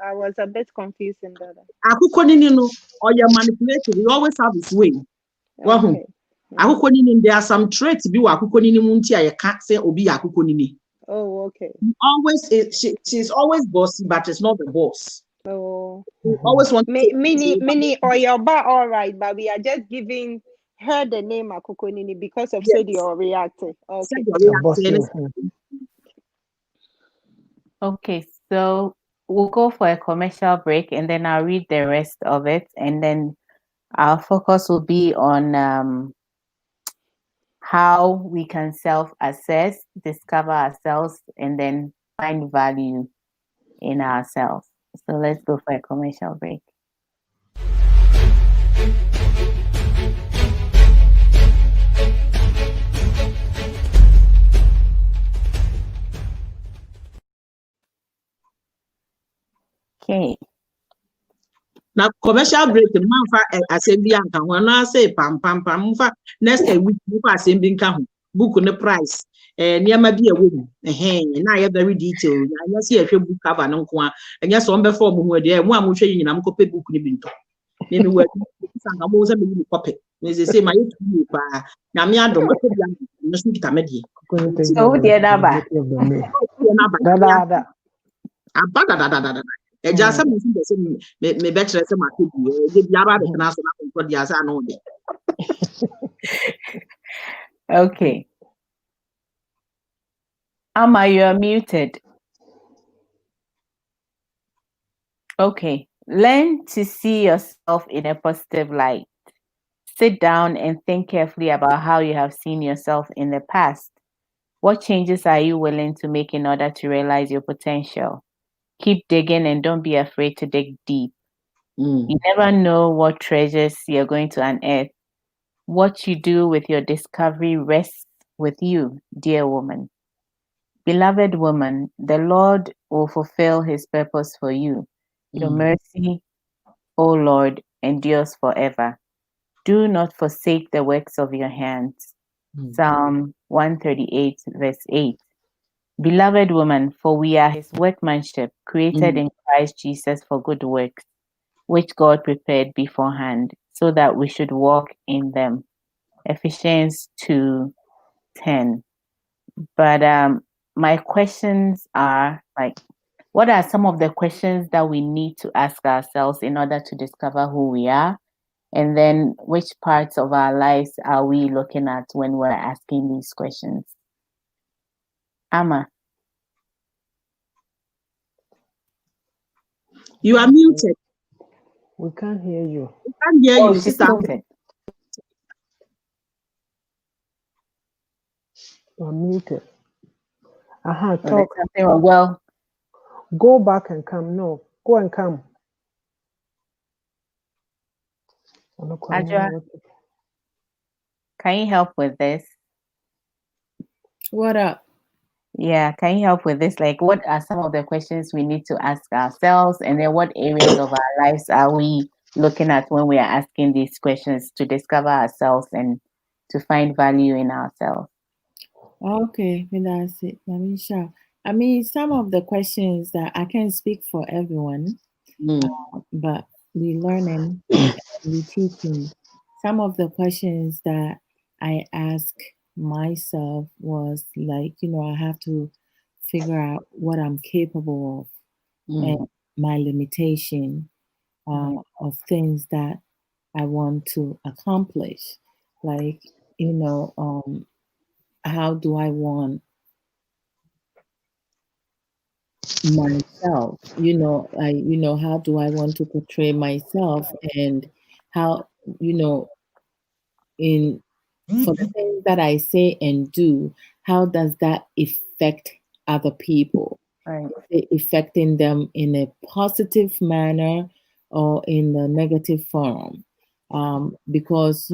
I was a bit confused in that. Akukọ ni no or you manipulative, he always have his way. Okay. Akukọ ni there are some traits bi wa akukọ ni mu nti a ye ka say obi ya akukọ ni. Oh, okay. She's always bossy, but it's not the boss. Oh, always want mini or your bar, all right, but we are just giving her the name Akukonini because of said you're reacting. Okay. Okay, so we'll go for a commercial break and then I'll read the rest of it, and then our focus will be on how we can self-assess, discover ourselves, and then find value in ourselves. So let's go for a commercial break. Okay. Now commercial break the man for assembly and can when I say pam next week for assembly can book on the price near my be a woman and I have very detailed I see a book cover no kwa and yes on before mu there one mo hwe nyina mko pe book ni binto me me work sanga mo se me copy me say my you pa na me adom ko bia no so kita me die so the number da just some me better say my people dey biara de kana so na control dia say no dey. Okay. Amma, you are muted. Okay. Learn to see yourself in a positive light. Sit down and think carefully about how you have seen yourself in the past. What changes are you willing to make in order to realize your potential? Keep digging and don't be afraid to dig deep. You never know what treasures you're going to unearth. What you do with your discovery rests with you, dear woman. Beloved woman, the Lord will fulfill his purpose for you. Your mercy, O Lord, endures forever. Do not forsake the works of your hands. Psalm 138, verse 8. Beloved woman, for we are his workmanship, created in Christ Jesus for good works, which God prepared beforehand, so that we should walk in them. Ephesians 2:10. But my questions are like, what are some of the questions that we need to ask ourselves in order to discover who we are? And then which parts of our lives are we looking at when we're asking these questions? Amma. You are muted. We can't hear you. We can't hear you, sister. You're muted. Talk. Well, go back and come. No, go and come. Adra, can you help with this? What up? Yeah, can you help with this? Like, what are some of the questions we need to ask ourselves? And then what areas of our lives are we looking at when we are asking these questions to discover ourselves and to find value in ourselves? Okay, that's it. Sure. I mean, some of the questions that I can't speak for everyone, but we learning, we teaching. Some of the questions that I ask myself was like, I have to figure out what I'm capable of and my limitation of things that I want to accomplish. Like, how do I want myself? How do I want to portray myself, and how, you know, in for the things that I say and do, how does that affect other people? Right. Is it affecting them in a positive manner or in a negative form? Because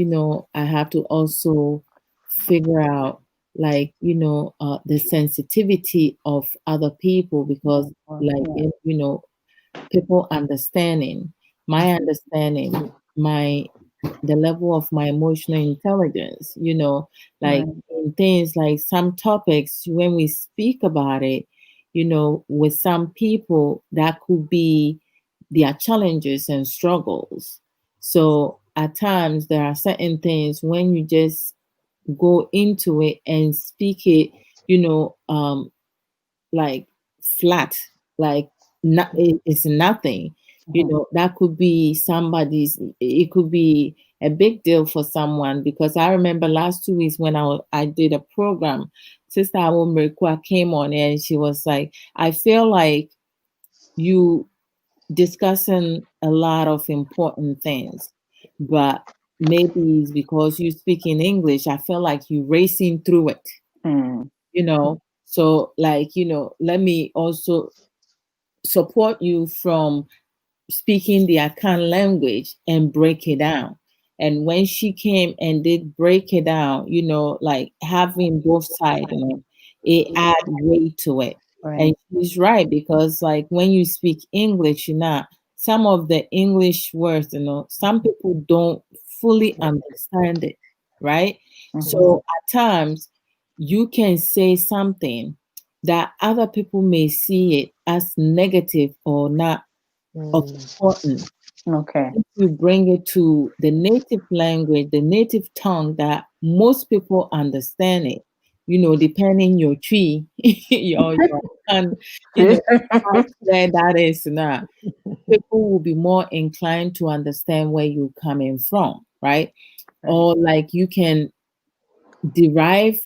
I have to also figure out, like, the sensitivity of other people, because, like, people understanding my understanding, my the level of my emotional intelligence, like, Right. in things like some topics, when we speak about it, with some people, that could be their challenges and struggles. So at times there are certain things when you just go into it and speak it, like flat, like it's nothing. That could be somebody's, it could be a big deal for someone, because I remember last 2 weeks when I did a program, Sister Awomrikwa came on and she was like, I feel like you discussing a lot of important things, but maybe it's because you speak in English, I feel like you racing through it, Mm. so, like, let me also support you from speaking the Akan language and break it down. And when she came and did break it down, like having both sides, it add weight to it. Right. And she's right, because like when you speak English, some of the English words, some people don't fully understand it, right? So at times you can say something that other people may see it as negative or not of importance. Okay. If you bring it to the native language, the native tongue that most people understand it, depending your tree, your and where that is now, people will be more inclined to understand where you're coming from, right? Or like you can derive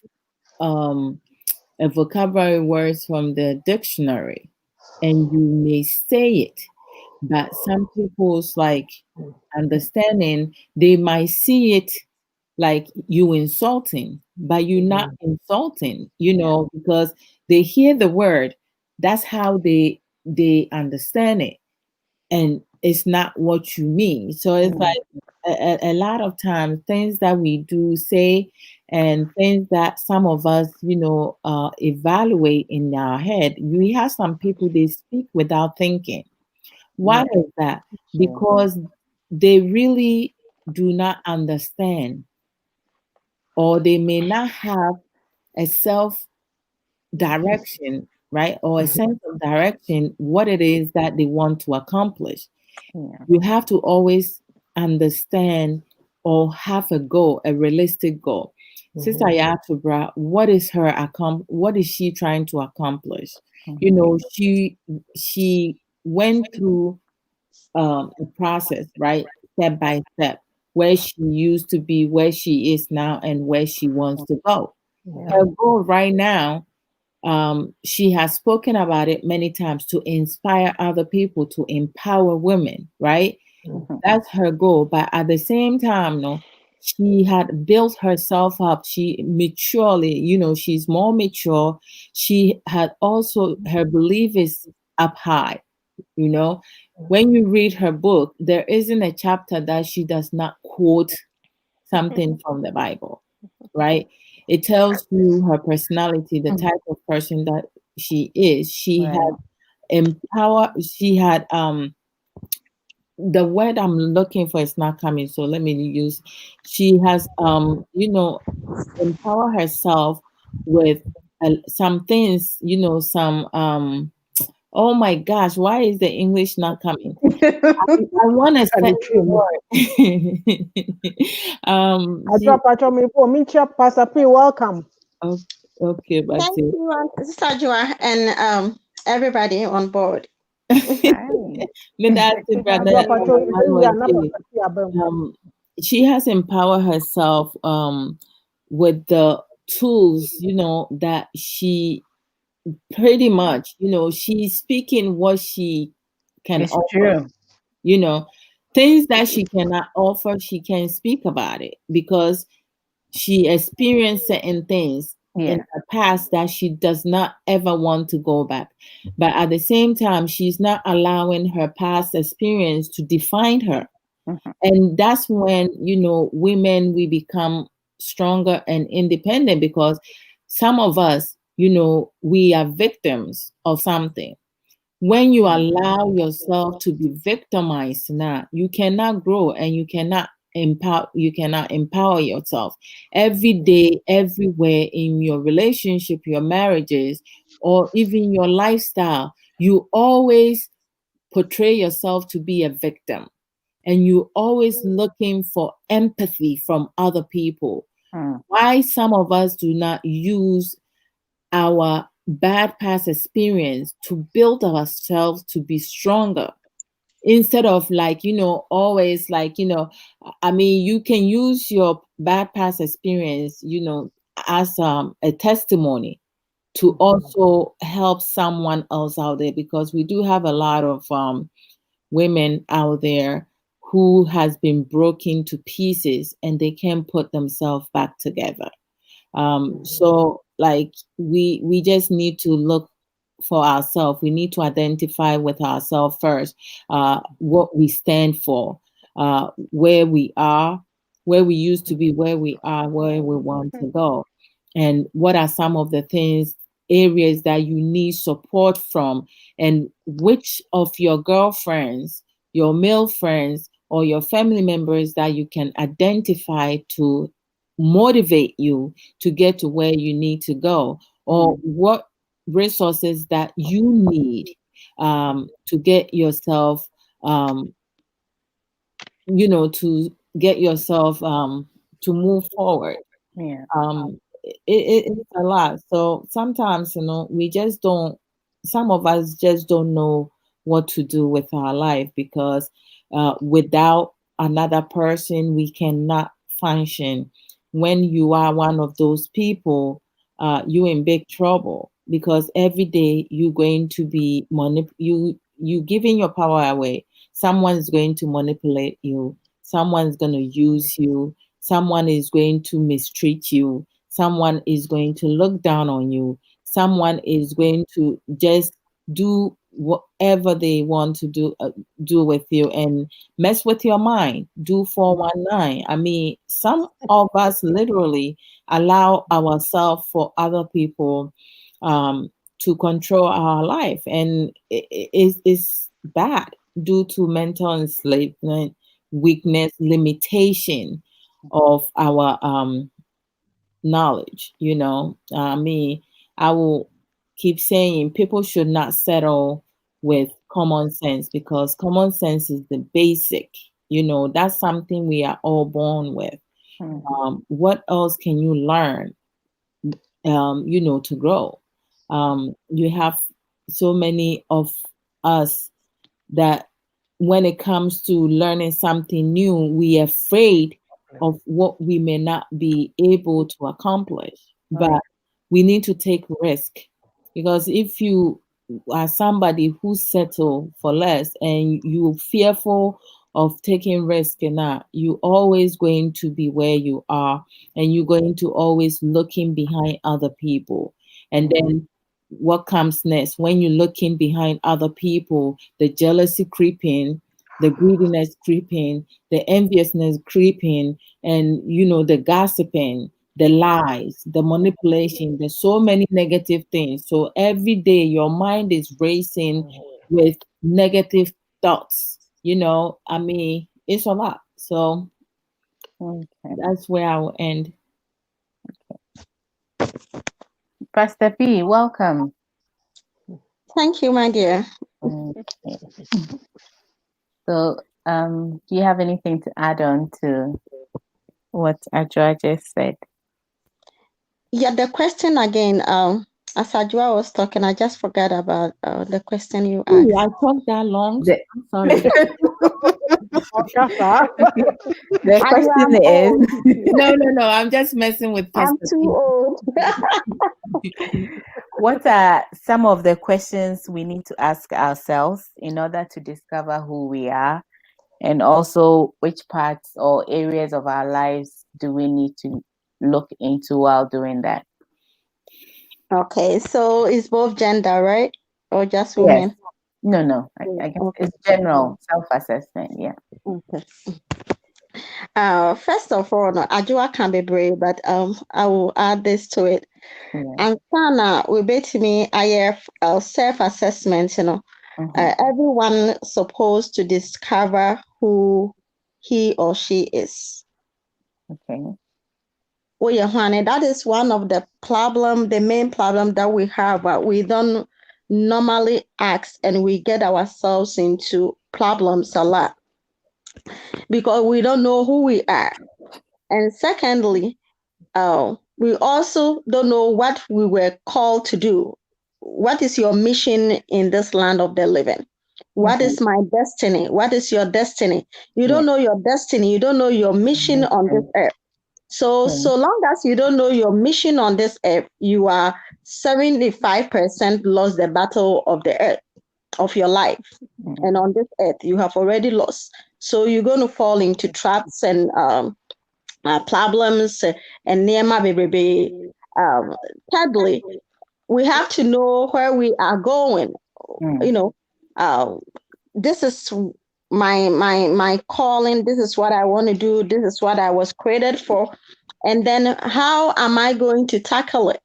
um a vocabulary words from the dictionary and you may say it, but some people's like understanding, they might see it like you insulting, but you're not insulting, because they hear the word, that's how they understand it, and it's not what you mean. So it's like a lot of times things that we do say and things that some of us, evaluate in our head. We have some people, they speak without thinking. Why Yeah. is that? Because they really do not understand, or they may not have a self direction, right? Or a sense of direction, what it is that they want to accomplish. Yeah. You have to always understand or have a goal, a realistic goal. Sister Yatubra, what is she trying to accomplish? She went through a process, right? Step by step, where she used to be, where she is now, and where she wants to go. Her goal right now, she has spoken about it many times, to inspire other people, to empower women, right? That's her goal. But at the same time, no, she had built herself up. She maturely, she's more mature. She had also, her belief is up high, you know, when you read her book, there isn't a chapter that she does not quote something from the Bible, right? It tells you her personality, the type of person that she is. She Right. had she had the word I'm looking for is not coming, so let me use, she has empower herself with some things, some oh my gosh, why is the English not coming? I want to say the word. I She, drop me for me chap Pastor P, welcome. okay, but Thank you, Sister Joa, and everybody on board. Hi. me that Good to I have brother drop you. Manuel K. Pastor P abem. She has empowered herself with the tools, that she pretty much, she's speaking what she can It's offer, true. things that she cannot offer, she can speak about it because she experienced certain things in Yeah. her past that she does not ever want to go back. But at the same time, she's not allowing her past experience to define her. Mhm. And that's when, women, we become stronger and independent because some of us, we are victims of something. When you allow yourself to be victimized now, you cannot grow and you cannot empower yourself every day, everywhere, in your relationship, your marriages, or even your lifestyle. You always portray yourself to be a victim, and you always looking for empathy from other people. Mm. Why some of us do not use our bad past experience to build ourselves to be stronger, instead of always I mean, you can use your bad past experience, as a testimony to also help someone else out there, because we do have a lot of women out there who has been broken to pieces and they can't put themselves back together. So like we just need to look for ourselves. We need to identify with ourselves first, what we stand for, where we are, where we used to be, where we are, where we want to go, and what are some of the things, areas that you need support from, and which of your girlfriends, your male friends, or your family members that you can identify to motivate you to get to where you need to go, or what resources that you need to get yourself to get yourself to move forward. Yeah. It's a lot. So sometimes, we just don't, some of us just don't know what to do with our life, because without another person, we cannot function. When you are one of those people, you in big trouble, because every day you're going to be you giving your power away. Someone's going to manipulate you. Someone's going to use you. Someone is going to mistreat you. Someone is going to look down on you. Someone is going to just do whatever they want to do with you and mess with your mind. Do 419. I mean, some of us literally allow ourselves for other people to control our life, and it's bad, due to mental enslavement, weakness, limitation of our knowledge. I mean, I will keep saying people should not settle with common sense, because common sense is the basic. That's something we are all born with. What else can you learn to grow? You have so many of us that when it comes to learning something new, we are afraid of what we may not be able to accomplish. But we need to take risk, because if you are somebody who settle for less and you fearful of taking risk and that, you always going to be where you are, and you're going to always looking behind other people. And then what comes next when you're looking behind other people, the jealousy creeping, the greediness creeping, the enviousness creeping, and the gossiping, the lies, the manipulation. There's so many negative things. So every day your mind is racing with negative thoughts. I mean, it's a lot. So that's where I will end. Pastor P, welcome. Thank you, my dear. Okay. So, do you have anything to add on to what Ajua just said? Yeah, the question again, as Ajua was talking, I just forgot about the question you asked. I talked that long. I'm sorry. The question is no, I'm just messing with Pastor. I'm too old. What are some of the questions we need to ask ourselves in order to discover who we are, and also which parts or areas of our lives do we need to look into while doing that? Okay, so it's both gender, right? Or just women? Yes. No. I guess it's general self-assessment. Yeah. Okay. First of all, no, Ajua can be brave, but I will add this to it. And Sana, we bet me I have self-assessment, everyone supposed to discover who he or she is. Okay. Oh yeah, honey, that is one of the main problem that we have, but we don't normally ask, and we get ourselves into problems a lot because we don't know who we are. And secondly, we also don't know what we were called to do. What is your mission in this land of the living? What is my destiny? What is your destiny? You don't know your destiny. You don't know your mission on this earth. So long as you don't know your mission on this earth, you are 75% lost the battle of the earth of your life. And on this earth, you have already lost. So you're going to fall into traps and problems and nema baby. Thirdly, we have to know where we are going. This is my calling. This is what I want to do. This is what I was created for. And then how am I going to tackle it?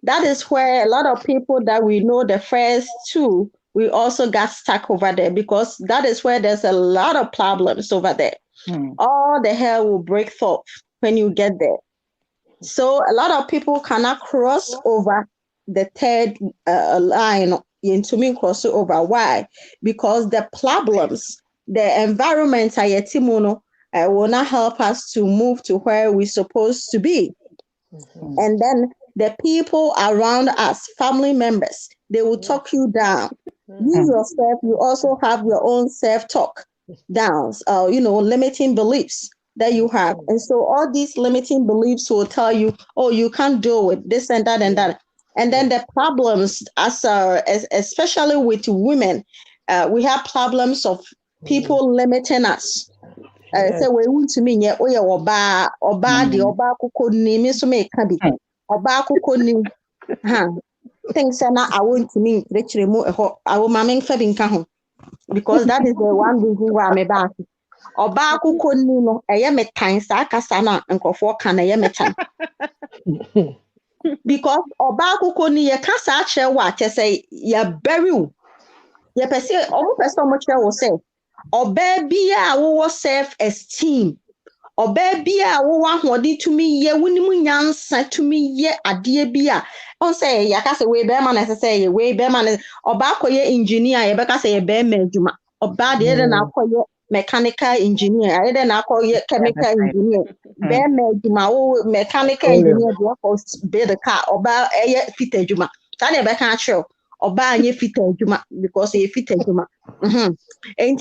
That is where a lot of people that we know the first two, we also got stuck over there, because that is where there's a lot of problems over there. All the hell will break off when you get there. So a lot of people cannot cross over the third line into me cross over. Why? Because the problems, the environment, will not help us to move to where we're supposed to be. And then the people around us, family members, they will talk you down. You yourself, you also have your own self-talk downs, limiting beliefs that you have. And so all these limiting beliefs will tell you, oh, you can't do it, this and that and that. And then the problems, especially with women, we have problems of people limiting us. Say we want to mean yeah, oya oba the oba kuko ni me so me ka bi oba kuko ni things na I want to mean lecture mu eho awo ma men fa bi nka ho, because that is the one reason why me back oba kuko ni no eye me tan sa kasa na nkofo ka na eye me tan because oba kuko ni ye kasa kire wa che say ya bury ye pese omo pese omo kire wo say oba bia wo self esteem, oba bia wo ahode tumi ye wonimu nyansa tumi ye ade bia on say ya ka say we be man say ye we be man oba koye engineer ye be ka say ye be ma adwuma oba de na koye mechanical engineer ye de na koye chemical engineer be ma adwuma wo mechanical engineer de ko be the car oba ye fit adwuma ka na be ka akere oba anye fit adwuma because ye fit adwuma and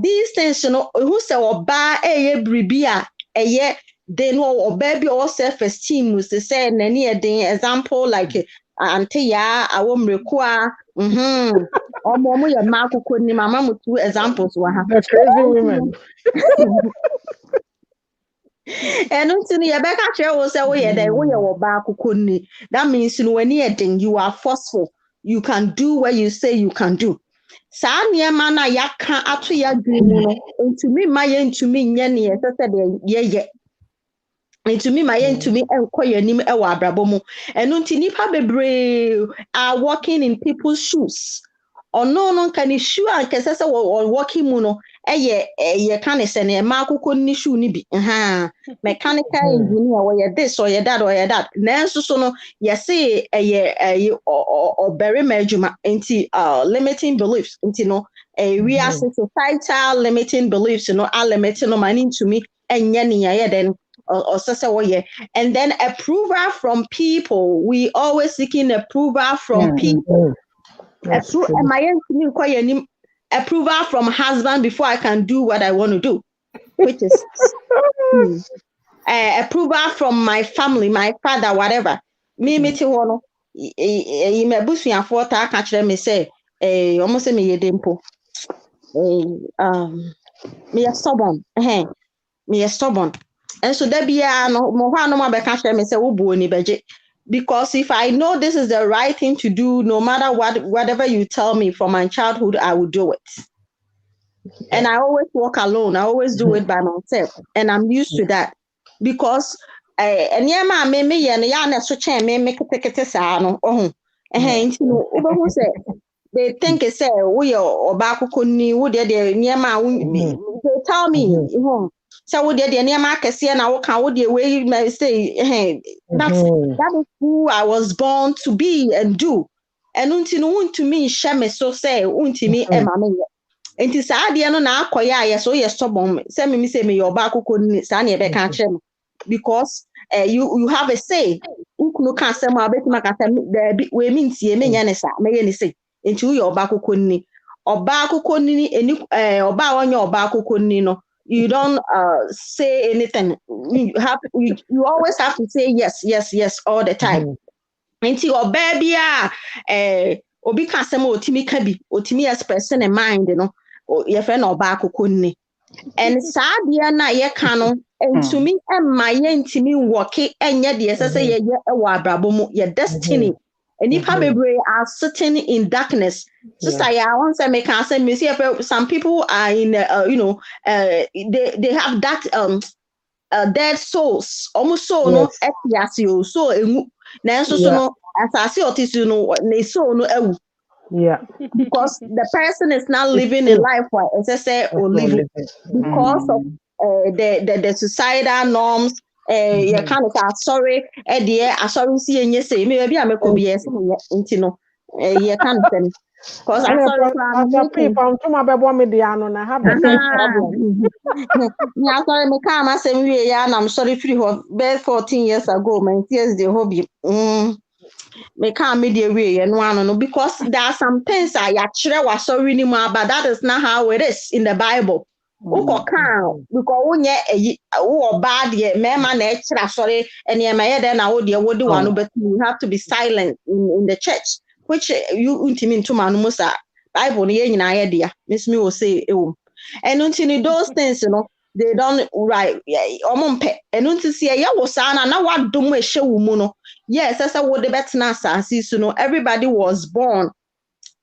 these things who say oba eye bribia eye they know oba bi or self-esteem was to say nani example like auntie ya awomreku a omo ya makoko ni mama mutu examples wa ha the crazy women. And until you back at your was away, then we are back. That means when you are forceful, you can do what you say you can do. Saa nneɛma no a yɛaka ato yɛ adwene mu no, ntumi ma yɛntumi nyɛ neɛ ɛsɛ sɛ deɛ yɛyɛ. Ntumi ma yɛntumi nkɔ yɛn anim wɔ abrabɔ mu. Ɛno nti nnipa bebree are walking in people's shoes. Ɔno no nka ne shoe a nkɛsɛ sɛ walking mu no yɛka ne sɛ ne ɛma akokɔ ne shoe no bi. Mechanical engineer ɔyɛ this ɔyɛ that. Nanso so no yɛse ɛyɛ ɔbarima adwuma nti limiting beliefs nti no wiase societal limiting beliefs no a limiting no ma ne ntumi ɛnyɛ ne yɛyɛ dɛn and then approval from people. We always seeking approval from people. Approval from husband before I can do what I want to do, which is approval from my family, my father, whatever. Me to one. You may boost me and for ta catch them. Me say, almost me ye dimpo. Me a stubborn. Me a stubborn. And so there be because if I know this is the right thing to do, no matter whatever you tell me from my childhood, I will do it. And I always walk alone. I always do it by myself, and I'm used to that because and yeah, ma me and ya so chen me make they think it's say we or back kuni would they tell me so would the near market see and I can would the way you may say that is who I was born to be and do. And to me shame so say unti me mammy. And it's idea no na akoya so yes stubborn. Send me say me your back couldn't sani because you have a say. Ukunu can say my bet makasem we mean see me yanisa me say into your back couldn't or back couldn't any or bow on your back couldn't no. You don't say anything. You always have to say yes all the time. Until your baby obi can say more timi kabi otimi express in mind, you know, or your friend or back kunni. And sadia na ye kano and to me and my intimi walking and yet yes I say ye wabrabomu your destiny. And if are sitting in darkness, just I once I make answer me see some people are in they have that dead souls almost so no epiasio so nanso so no asase otisu no ne so no because the person is not living a life where it's say or living because of the societal norms. You kind of sorry, dear, I sorry see and you say maybe I'm a cobias into no you can't say because I'm sorry to my baby mediano and I have the same problem. Yeah, sorry, me come I say we and I'm sorry for 14 years ago, my tears the hobby. Me can't media way and one because there are some things I actually was sorry anymore, but that is not how it is in the Bible. Because bad yet, man, extra sorry, and yeah, my then I would one, but you have to be silent in the church, which you ultimate to Manumusa Bible, in idea. Miss me will say, and until those things, you know, they don't right, and until see a was sana, now what do we show muno? Yes, that's a word the better nasa, you know, everybody was born.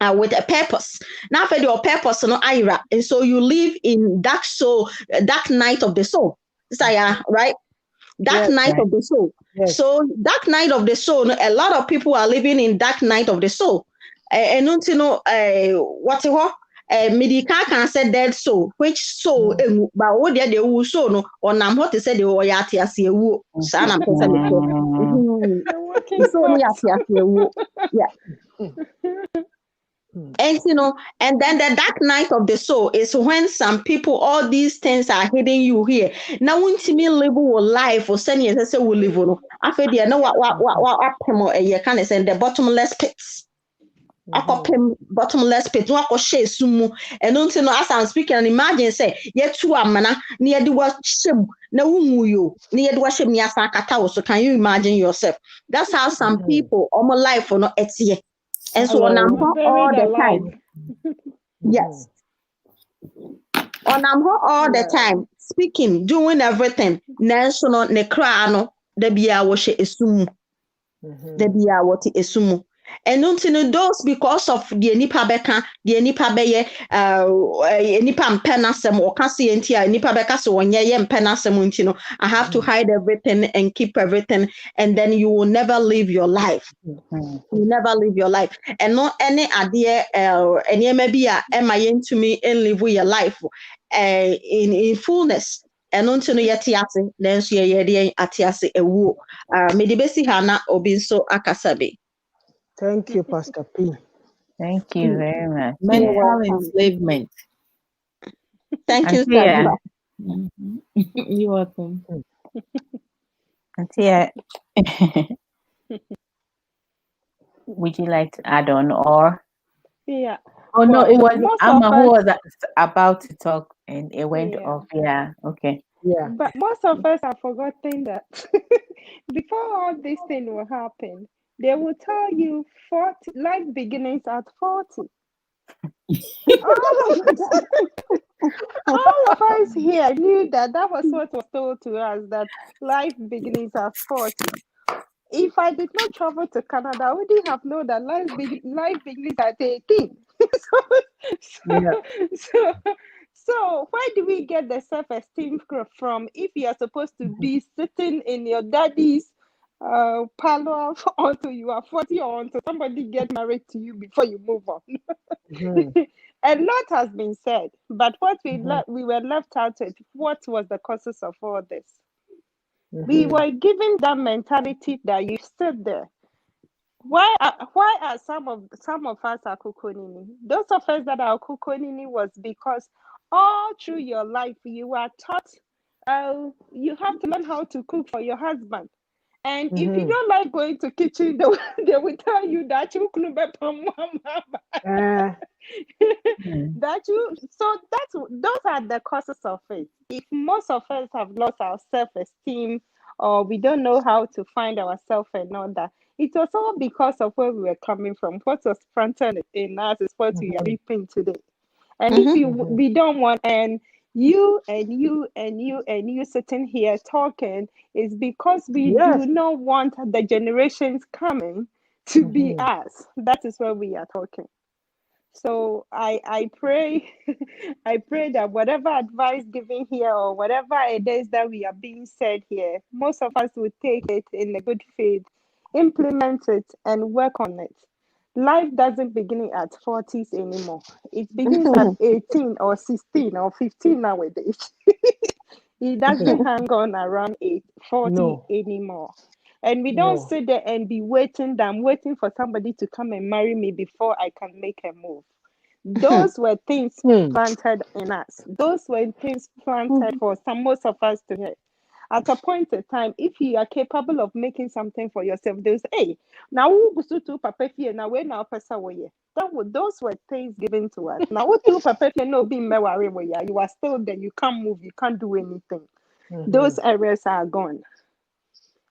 With a purpose. Now for your purpose, no ira. And so you live in dark night of the soul. Right? Dark night of the soul. Yes. So dark night of the soul, a lot of people are living in dark night of the soul. And don't you know medical can say dead soul, which soul but what they will so no or nam what they said they were yati as you sana And you know, and then the dark night of the soul is when some people, all these things are hitting you here. Now, when to me live your life or send you say we live on. I feel you know what you can say the bottomless pits. Bottomless pit. No, I share sumu. And don't you know as I'm speaking and imagine say yet two amana near the what shame. No you near the worship near Sakata. So can you imagine yourself? That's how some people almost life for no etie. And so on all the time. Yes. On all the time. speaking, doing everything. National necrano, the bia washe esumu. The bia what esumu. And until those because of the nipa beka, the nipa beye, nipa mpenasem or kasi entia, nipa beka so when ye mpenasem untino. I have to hide everything and keep everything, and then you will never live your life. You never live your life. And not any idea, any maybe am I into me and live with your life in fullness. And until you yetiase, then she ye atiase a woo. Medibesi hana obinso akasabe. Thank you, Pastor P. Thank you very much. Mental welcome. enslavement. Thank you, Antia, Sadura. You're welcome. Antia, would you like to add on or? Yeah. Oh no, Well, it was most Amma of who us, was about to talk and it went yeah. off. Yeah, okay. Yeah. But most of us have forgotten that before all this thing will happen, they will tell you 40 life beginnings at 40. All of us, all of us here knew that that was what was told to us, that life beginnings at 40. If I did not travel to Canada, I wouldn't have known that life begins at 18. Yeah. so, so, so where do we get the self-esteem from if you are supposed to be sitting in your daddy's parlor until you are 40 or until somebody get married to you before you move on? A lot has been said, but what we were left out with, what was the causes of all this? We were given that mentality that you sit there. Why are some of us are kukonini? Those of us that are kukonini was because all through your life you are taught you have to learn how to cook for your husband. And if you don't like going to kitchen, they will tell you that you couldn't be that you so those are the causes of it. If most of us have lost our self-esteem or we don't know how to find ourselves and all that, it was all because of where we were coming from. What was planted in us is what we are reaping today. And if we don't want, and you sitting here talking is because we do not want the generations coming to be us. That is where we are talking. So I pray I pray that whatever advice given here or whatever it is that we are being said here, most of us will take it in a good faith, implement it and work on it. Life doesn't begin at 40s anymore. It begins at 18 or 16 or 15 nowadays. It doesn't hang on around 40 anymore. And we don't sit there and be waiting that I'm waiting for somebody to come and marry me before I can make a move. Those were things planted in us. Those were things planted for most of us to hear. At a point in time, if you are capable of making something for yourself, they'll say, hey, now who go to papa fie now where now pesa way. Those were things given to us. Now what to papa fie no be meware way. You are still there, you can't move, you can't do anything. Those areas are gone.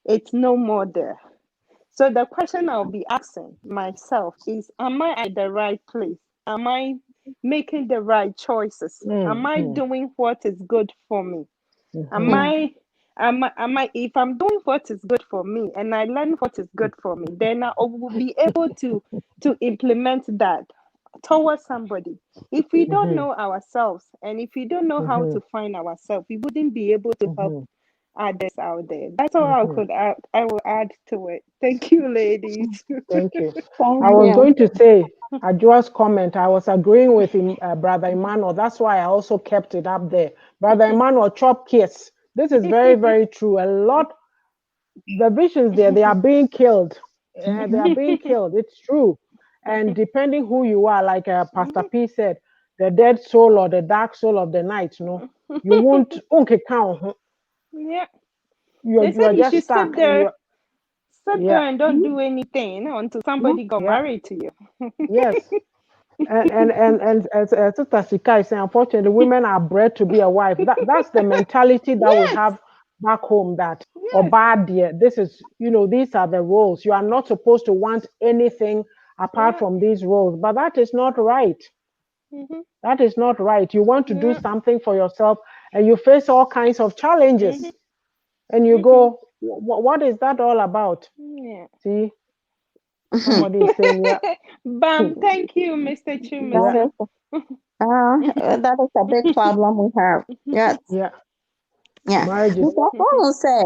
It's no more there. So the question I'll be asking myself is, am I at the right place? Am I making the right choices? Am I doing what is good for me? Am I if I'm doing what is good for me and I learn what is good for me, then I will be able to implement that towards somebody. If we don't know ourselves and if we don't know how to find ourselves, we wouldn't be able to help others out there. That's all I could add. I will add to it. Thank you, ladies. Thank you. Thank I was you. going to say, Ajua's comment, I was agreeing with him, Brother Emmanuel. That's why I also kept it up there. Brother Emmanuel, chop kiss. This is very, very true. A lot, the visions there, they are being killed. They are being killed. It's true. And depending who you are, like Pastor P said, the dead soul or the dark soul of the night, no, you won't count. Yeah. You They you said are you just should stuck, and you sit yeah, there and don't do anything until somebody got yeah, married to you. yes. And as Sister Sikai is saying, unfortunately, women are bred to be a wife. That's the mentality that we Yes, have back home. That or yes. bad dear, this is these are the roles. You are not supposed to want anything apart Yeah. from these roles. But that is not right. Mm-hmm. That is not right. You want to do Yeah. something for yourself, and you face all kinds of challenges, and you go, what is that all about? Yeah. See, somebody is saying, yeah. Bam, thank you, Mr. Yeah. Chumisa. That is a big problem we have. Yes. Yeah. Yeah. Marriages. Because someone say,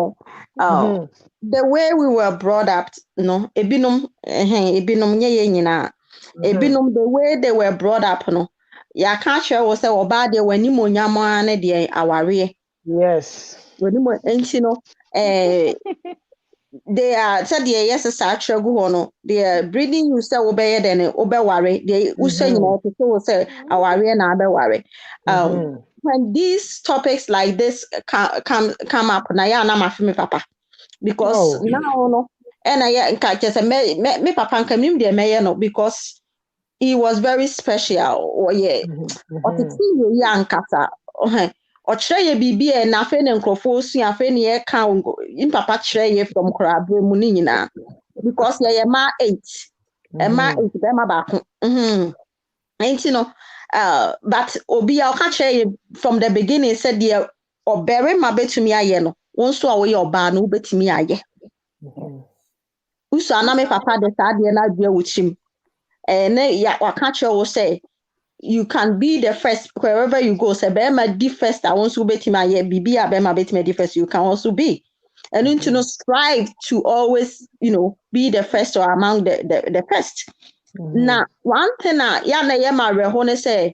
the way we were brought up, no, ebinum nye nyina. Ebinum the way they were brought up, no. Ya can't share was say oba de wani mo nyama ne de aware. Yes. Wani mo enti no they are said yes actually go no they are breeding you say obey then obeware they uso nyina to say aware na abeware. When these topics like this come up na ya na mafi papa because now no and I nka just me papa nka nim de meye no because he was very special or yeah otiti ye ya nkasa ɔkyerɛ yɛ biribi a na afei ne nkurɔfoɔ sua afei ne yɛka papa kyerɛ yɛ from korabrɛ mu ne nyinaa because yɛyɛ ma 8 ɛma 8 bɛma baako nti no but obi a ɔka kyerɛ yɛ from the beginning sɛ deɛ ɔbarima bɛtumi ayɛ no wo nso a woyɛ ɔbaa no wobɛtumi ayɛ usu ana me papa de saa deɛ no adua wo kyim ne waka kyerɛ wo sɛ you can be the first wherever you go. So Bema di first. I want to be my BB. Bema be the first. You can also be, and you know strive to always be the first or among the first. Now one thing na yema rehone say,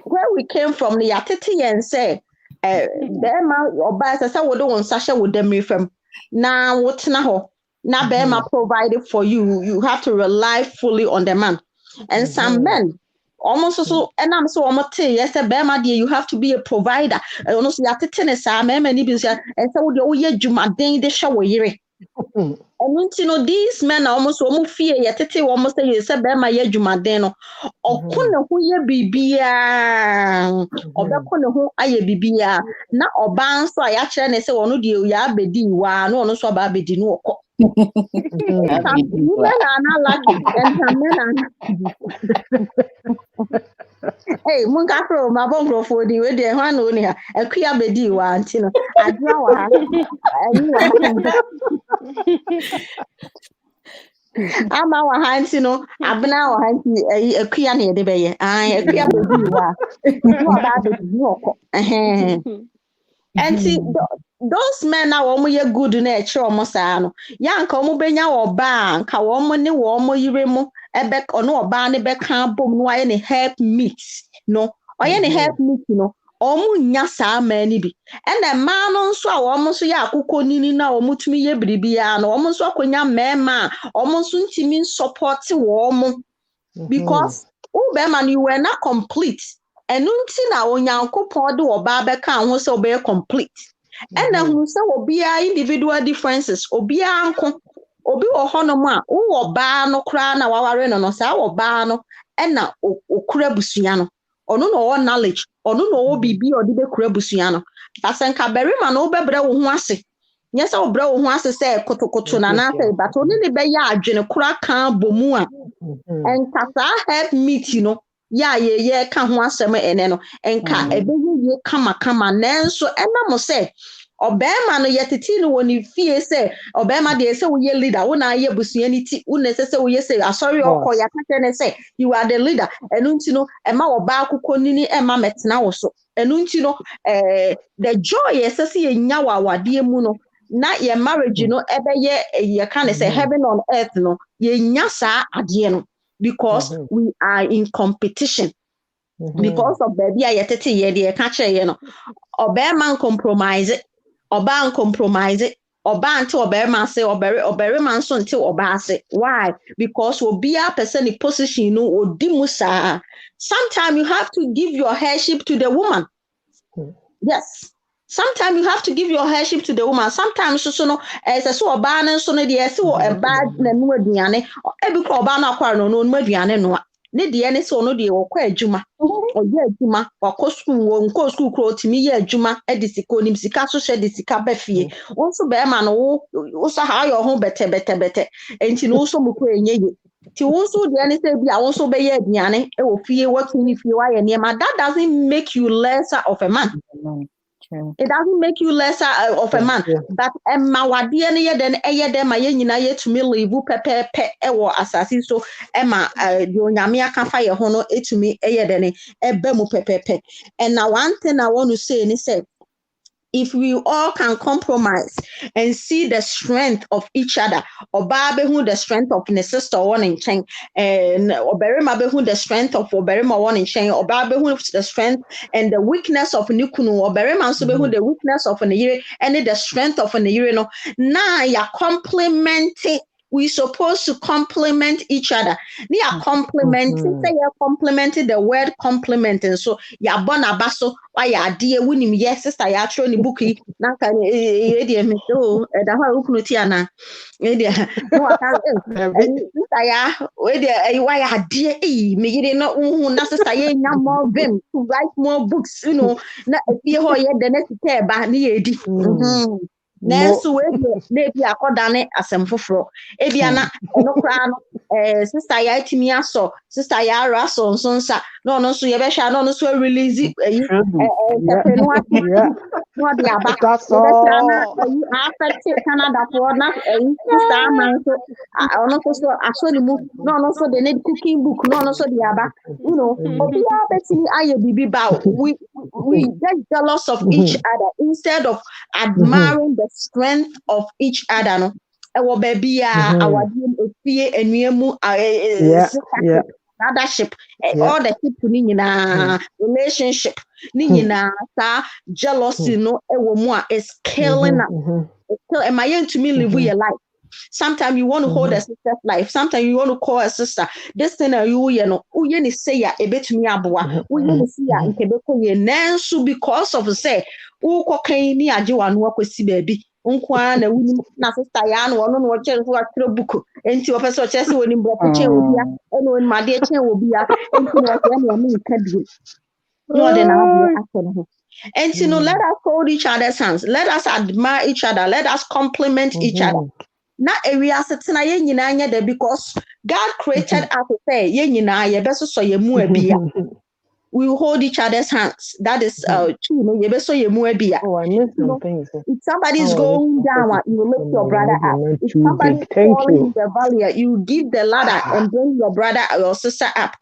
where we came from the yatiti and say, Bema or by sa wodo on Sasha with them from now what na na Bema provided for you. You have to rely fully on the man. And some men almost so and I'm so yes you have to be a provider. And also you have to tennis and so the juma day the shower here. And these men are almost fear yet almost say yes bema ye juma deno or kuna who ye bibia or kuna who aye bibia na or ban so I actually say one do ya bedi wa no so ba bedi no women are not lucky and some men are hey munkafro ma bongro fodi we de hwan no ni ha akua bedi wa anti no adra wa ha ani wa ha ama wa ha anti no abna wa ha anti akua na de beye akua bedi wa no ba bedi no and see those men na wo ye good na e kire omo saa no ya nka omo benya wo ba nka wo mo ne wo mo yire mo ebe ono oba ne be kan bom no aye ne help meet no oye ne help meet no omo nya saa ma ni bi ena ma no nso a wo mo so ya akoko nini na wo mutumi ye biribia na wo mo nso akonya mema omo nso ntimi support wo mo because be man you were not complete enu nti na onyankopon de oba be kan ho se obe complete ena hu se obia individual differences obia anko obi wo honom a wo ba no kra na waware no sa wo ba no ena okura busua no ono no wo knowledge ono no wo bibi odi be kura busua no asenka berima no bebre wo ho ase nyesa wo bre wo ho ase se kotokoto na na se but oni ne be ya adwene kura kan bomu a enka sa help meet ye ka ho asem ene no enka ebeye kama nanso enam se obema no yetiti no woni fie se obema de se wo ye leader wo na ye busuani ti wo na se wo ye se asori okoya ka ne se you are the leader enu nti no ema wo ba akukọ nini ema metena wo so enu nti no the joy se ye nya wawade mu no na ye marriage no ebe ye ka ne se heaven on earth no ye nya saa ade no because we are in competition because of baby ayetete ye de ka kire ye no obema compromise oba uncompromise oba until oberma say oberma so until oba say why because obia person in position no odi musa sometimes you have to give your headship to the woman yes sometimes you have to give your headship to the woman sometimes so no so oba na so no de so eba na nu aduane e bi ko oba na akwara no nu aduane no ne de ne so no de wokọ adwuma oye adwuma wakọ school kro timi ye adwuma edisika onim sika so hye disika bafie won so be ma no wo so ha yo ho bete enti no so mukọ enye Ti also the any say be also be ye aduane e wo fie working if you are niema. That doesn't make you lesser of a man. True. It doesn't make you lesser of a man. Yeah. But Emma wadi any then eye dem ma ye nyina ye tumi leave pepe e wo asase so Emma the onyame aka fa ye ho no etumi eye den e ba mu pepe. And now one thing I want to say is say if we all can compromise and see the strength of each other, Oba behu the strength of the sister one in Cheng, and Oberima behu the strength of Oberima one in Cheng, Oba behu the strength and the weakness of Nukunu, Oberima also behu the weakness of Niyire, and the strength of Niyire. No, now ya complementing. We supposed to complement each other. They are complementing. Say you complementing the word complementing. So ya bona baso why ya dear winning yes sister ya throw ni bookie nanka me so da ha ukunu ti ana no aka sister ya we dey why ya dear me yire no na sister ya nya more vim to write more books na efie ho ye the next ba na ye di Nanso we na ebi akọdane asem foforo ebi ana eno kra no sister ya timi aso sister ya ara so nso nsa no no so ye be hwa no no so release entrepreneur no dey aba That's ye be hwa na all. affect Canada for na sister man so ono so aso ni mu no no so they need cooking book no no so dey aba obi ya betimi aye bibi ba we get jealous of each other instead of admiring the strength of each other no ewo baby our efie enuemu leadership all the people ni nyina relationship ni nyina sa jealousy no ewo mu a is killing us am I to me live your life. Sometimes you want to hold a sister's life. Sometimes you want to call a sister. This thing you know, you say ya a bit me abua. You see ya in Quebec nansu because of say, kaini ajiwa no kwesi baby. Unkwa na wuni na sister ya no no no che so atro buku. Enti o pese o che se woni mbro che obi a eno ni made che obi a enti no se na me nka bi. No de na abo aso. And let us hold each other's hands. Let us admire each other. Let us compliment each other. Not area sitting a yen there because God created us to say yen ye best so ye mu bia. We hold each other's hands. That is true. No, ye best so ye mu bia. Oh, I missed some things. If somebody is going down, you lift your brother up. If somebody is falling in the valley, you give the ladder and bring your brother or your sister up.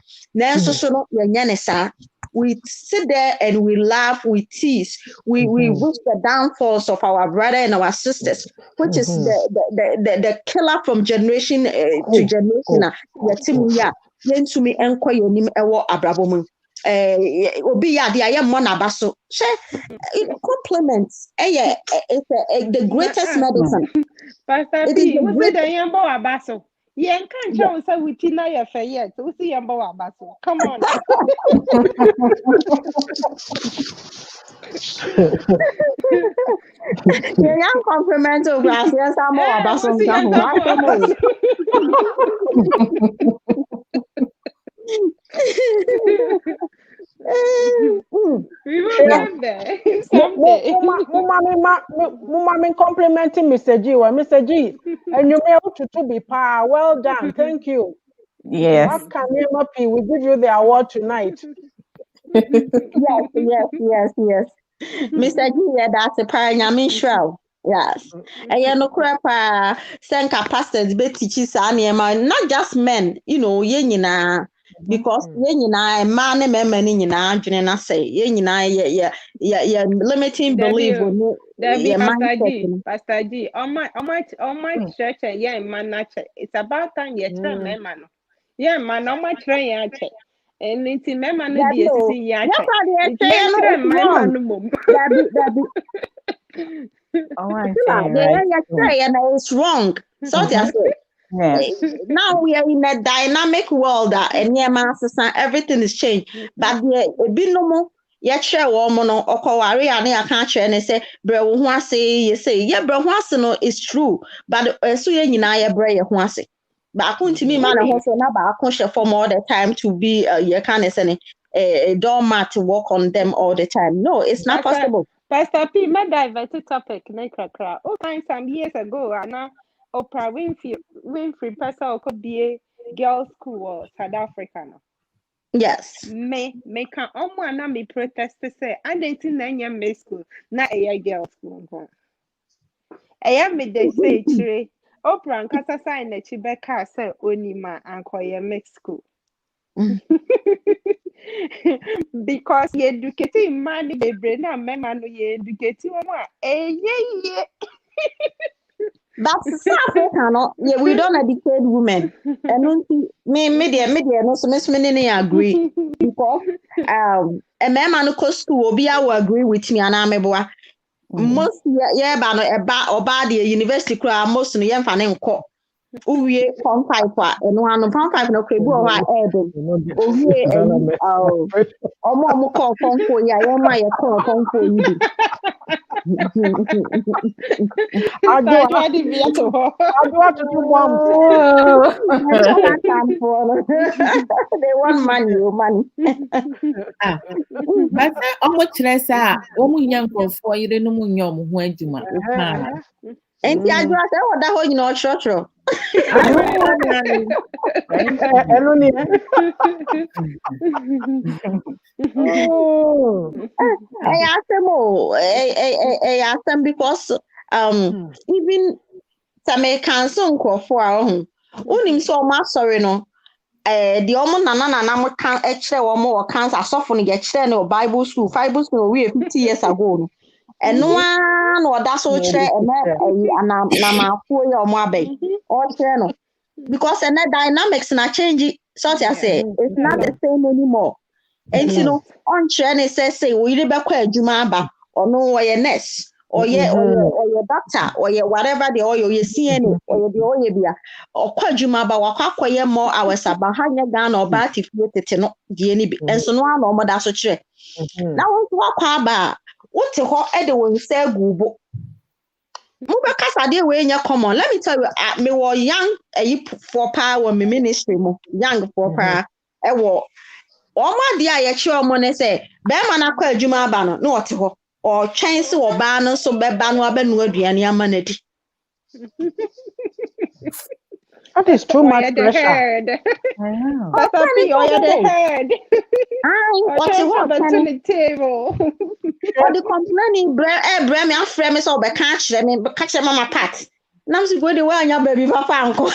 We sit there and we laugh, we tease, we wish the downfalls of our brother and our sisters, which is the killer from generation to generation. Yentumi enko yonim ewo abrabomu. Obi ya dia ye mo na baso. Compliments. It's the greatest medicine. Pastor P, what's it the yambo abaso? Yen can't show us we tina ya fe yet. What's the yambo abaso? Come on. Young complimental glass, yes, I'm more abaso. We will get there someday. Mummy complimenting Mr. G. Well, Mr. G, and you may to be pa. Well done. Thank you. Yes. What can you we give you the award tonight? Yes. Mr. G, that's a pioneer shroud. Yes. And no crap, senka pastors, betty cheese, not just men, yenina. Because yenina, man, and men, and I say, yenina, yeah, limiting belief. Pastor G, on my church, yeah, man, it's about time you tell me, man. Yeah, man, on my train, and it's in my man, the yeah, it's wrong. So now we are in a dynamic world and everything is changed. But no more. Share woman or kowari and I can't share and say, bro, who say, you say, yeah, bro, no is true. But so you know, bro, you say. But I couldn't me man, I also now, but I can't share for more the time to be you can't say a doormat to work on them all the time. No, it's not possible. Pastor P, my diverted topic, all kinds some years ago, Anna Oprah Winfrey person could be girls' school or South Africa. No. Yes. Me can na me protest say I didn't know me school na a girls' school. Me they say chire. Oprah nkasa sign na chibeka say onima ankoye mixed school. Because you educate man bebre na mema no you educate woman yeah. But South Africa, no, yeah, we don't educate women. And me no, so me agree because a man no go school will be will agree with me and I'm a most yeah, but no about the university crowd most no yam fan ko. Uwie form 5 and one form 5 no kwebu o ha ebe. Uwie omo call form 4 ya yam ya call form 4 yi bi. I do I to to do one. They want money. But almost stress nya nkofo yire no mu nya omo ho adwuma Enti adwuma say what that ho nyina ochro. Hello ni. I asked them because even some cancel nkofo a ho. Unim so ma sorry no. The omo nana mo kan ekire omo wo cancer asofo no ye kire no Bible school we 50 years ago no. Eno no oda so kire na ma fo ye omo abai. O kire no. Because the dynamics na change so I say it's not the same anymore. And you know on training say we really be kwa adwuma aba ono ye nurse or ye doctor or ye whatever the oil ye CNA or the oil bia or kwa adwuma aba wakwa ye more hours aba hanya gan or ba tifie tete no die ni bi enso no ana omo da so kire na wo wakwa aba wote ho e de won say gubo Mubakasa de we nya common. Let me tell you, me were young for power me ministry mo young for power. E wo Oma dia ye chi omo ne say be ma na kwa adwuma aba no na ote ho o twen se wo ba no so be ba no abanu aduane ama na di. That is too much pressure. I know. That's a fee or the head. What's on the table? Or the complaining bread me afre me so be catch mama pat. Nam si go the way your baby papa uncle.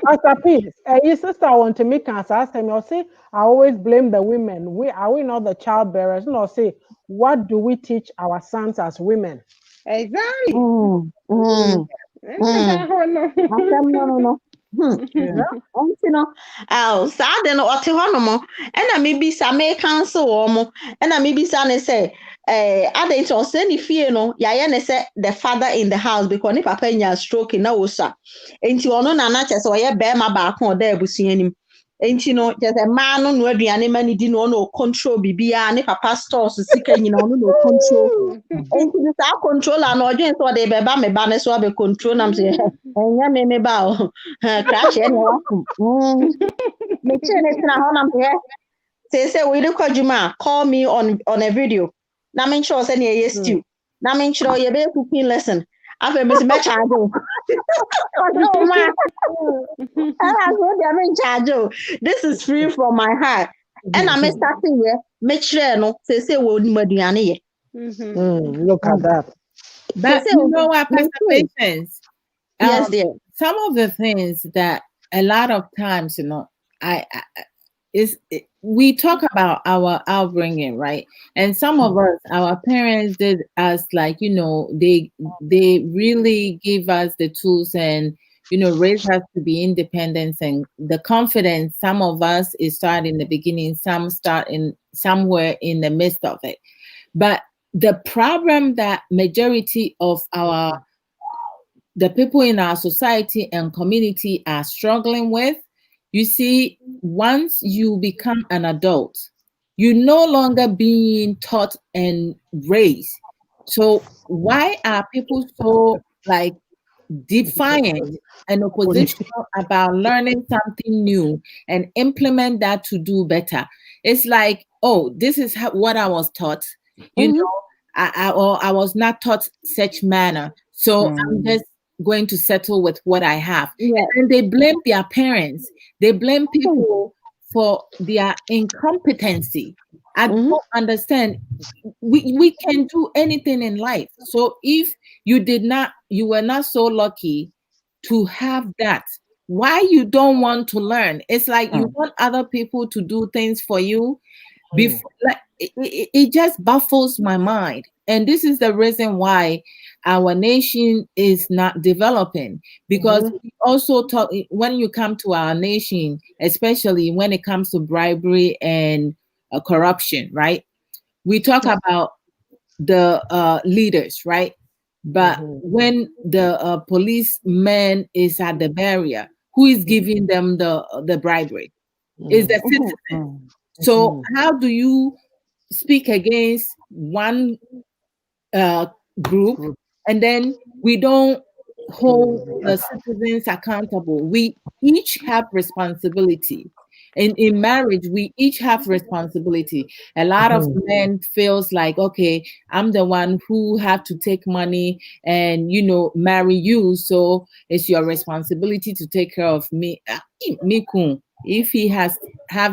Pastor P, your sister want to make us ask him, say, I always blame the women. Are we not the child bearers? No, say, what do we teach our sons as women? Exactly. No. Sad no ote ho no mo na me bisa me cancel wo mo na me bisa ne say adent on say ni fie no ya ye ne say the father in the house because ni papa nya stroke na wo sa enti ono na na che say oye be ma ba ko da abusua nim enti no je say ma no no aduane ma ni di no no control bibia ni papa stores sika nyina ono no control enti ni sa controller no odwen so de be ba me ba ne so be control nam say enya me ba o crash any wa me chene tina ho nam say we look adwuma call me on a video na me sure say na ye stew na me sure ye be cooking lesson afa me se me charge o no ma this is free from my heart and I me starting here me sure no say wo ni maduane ye look at that. But you know what, Pastor Patience? Yes, dear. Some of the things that a lot of times, we talk about our upbringing, right? And some of us, our parents did us like, they really give us the tools and, raise us to be independent and the confidence. Some of us is start in the beginning, some start in somewhere in the midst of it. But the problem that majority of the people in our society and community are struggling with, you see, once you become an adult, you're no longer being taught and raised. So why are people so defiant and oppositional about learning something new and implement that to do better? It's like, oh, this is what I was taught. I was not taught such manner. So I'm just going to settle with what I have. Yeah. And they blame their parents. They blame people for their incompetency. I don't understand. We can do anything in life. So if you were not so lucky to have that, why you don't want to learn? It's like you want other people to do things for you. Before, like it just baffles my mind, and this is the reason why our nation is not developing, because we also talk, when you come to our nation, especially when it comes to bribery and corruption, right? We talk about the leaders, right? But when the policeman is at the barrier, who is giving them the bribery? Is the citizen. So how do you speak against one group and then we don't hold the citizens accountable? We each have responsibility. In marriage, we each have responsibility. A lot of men feels like, okay, I'm the one who have to take money and marry you, so it's your responsibility to take care of me. Miku, if he have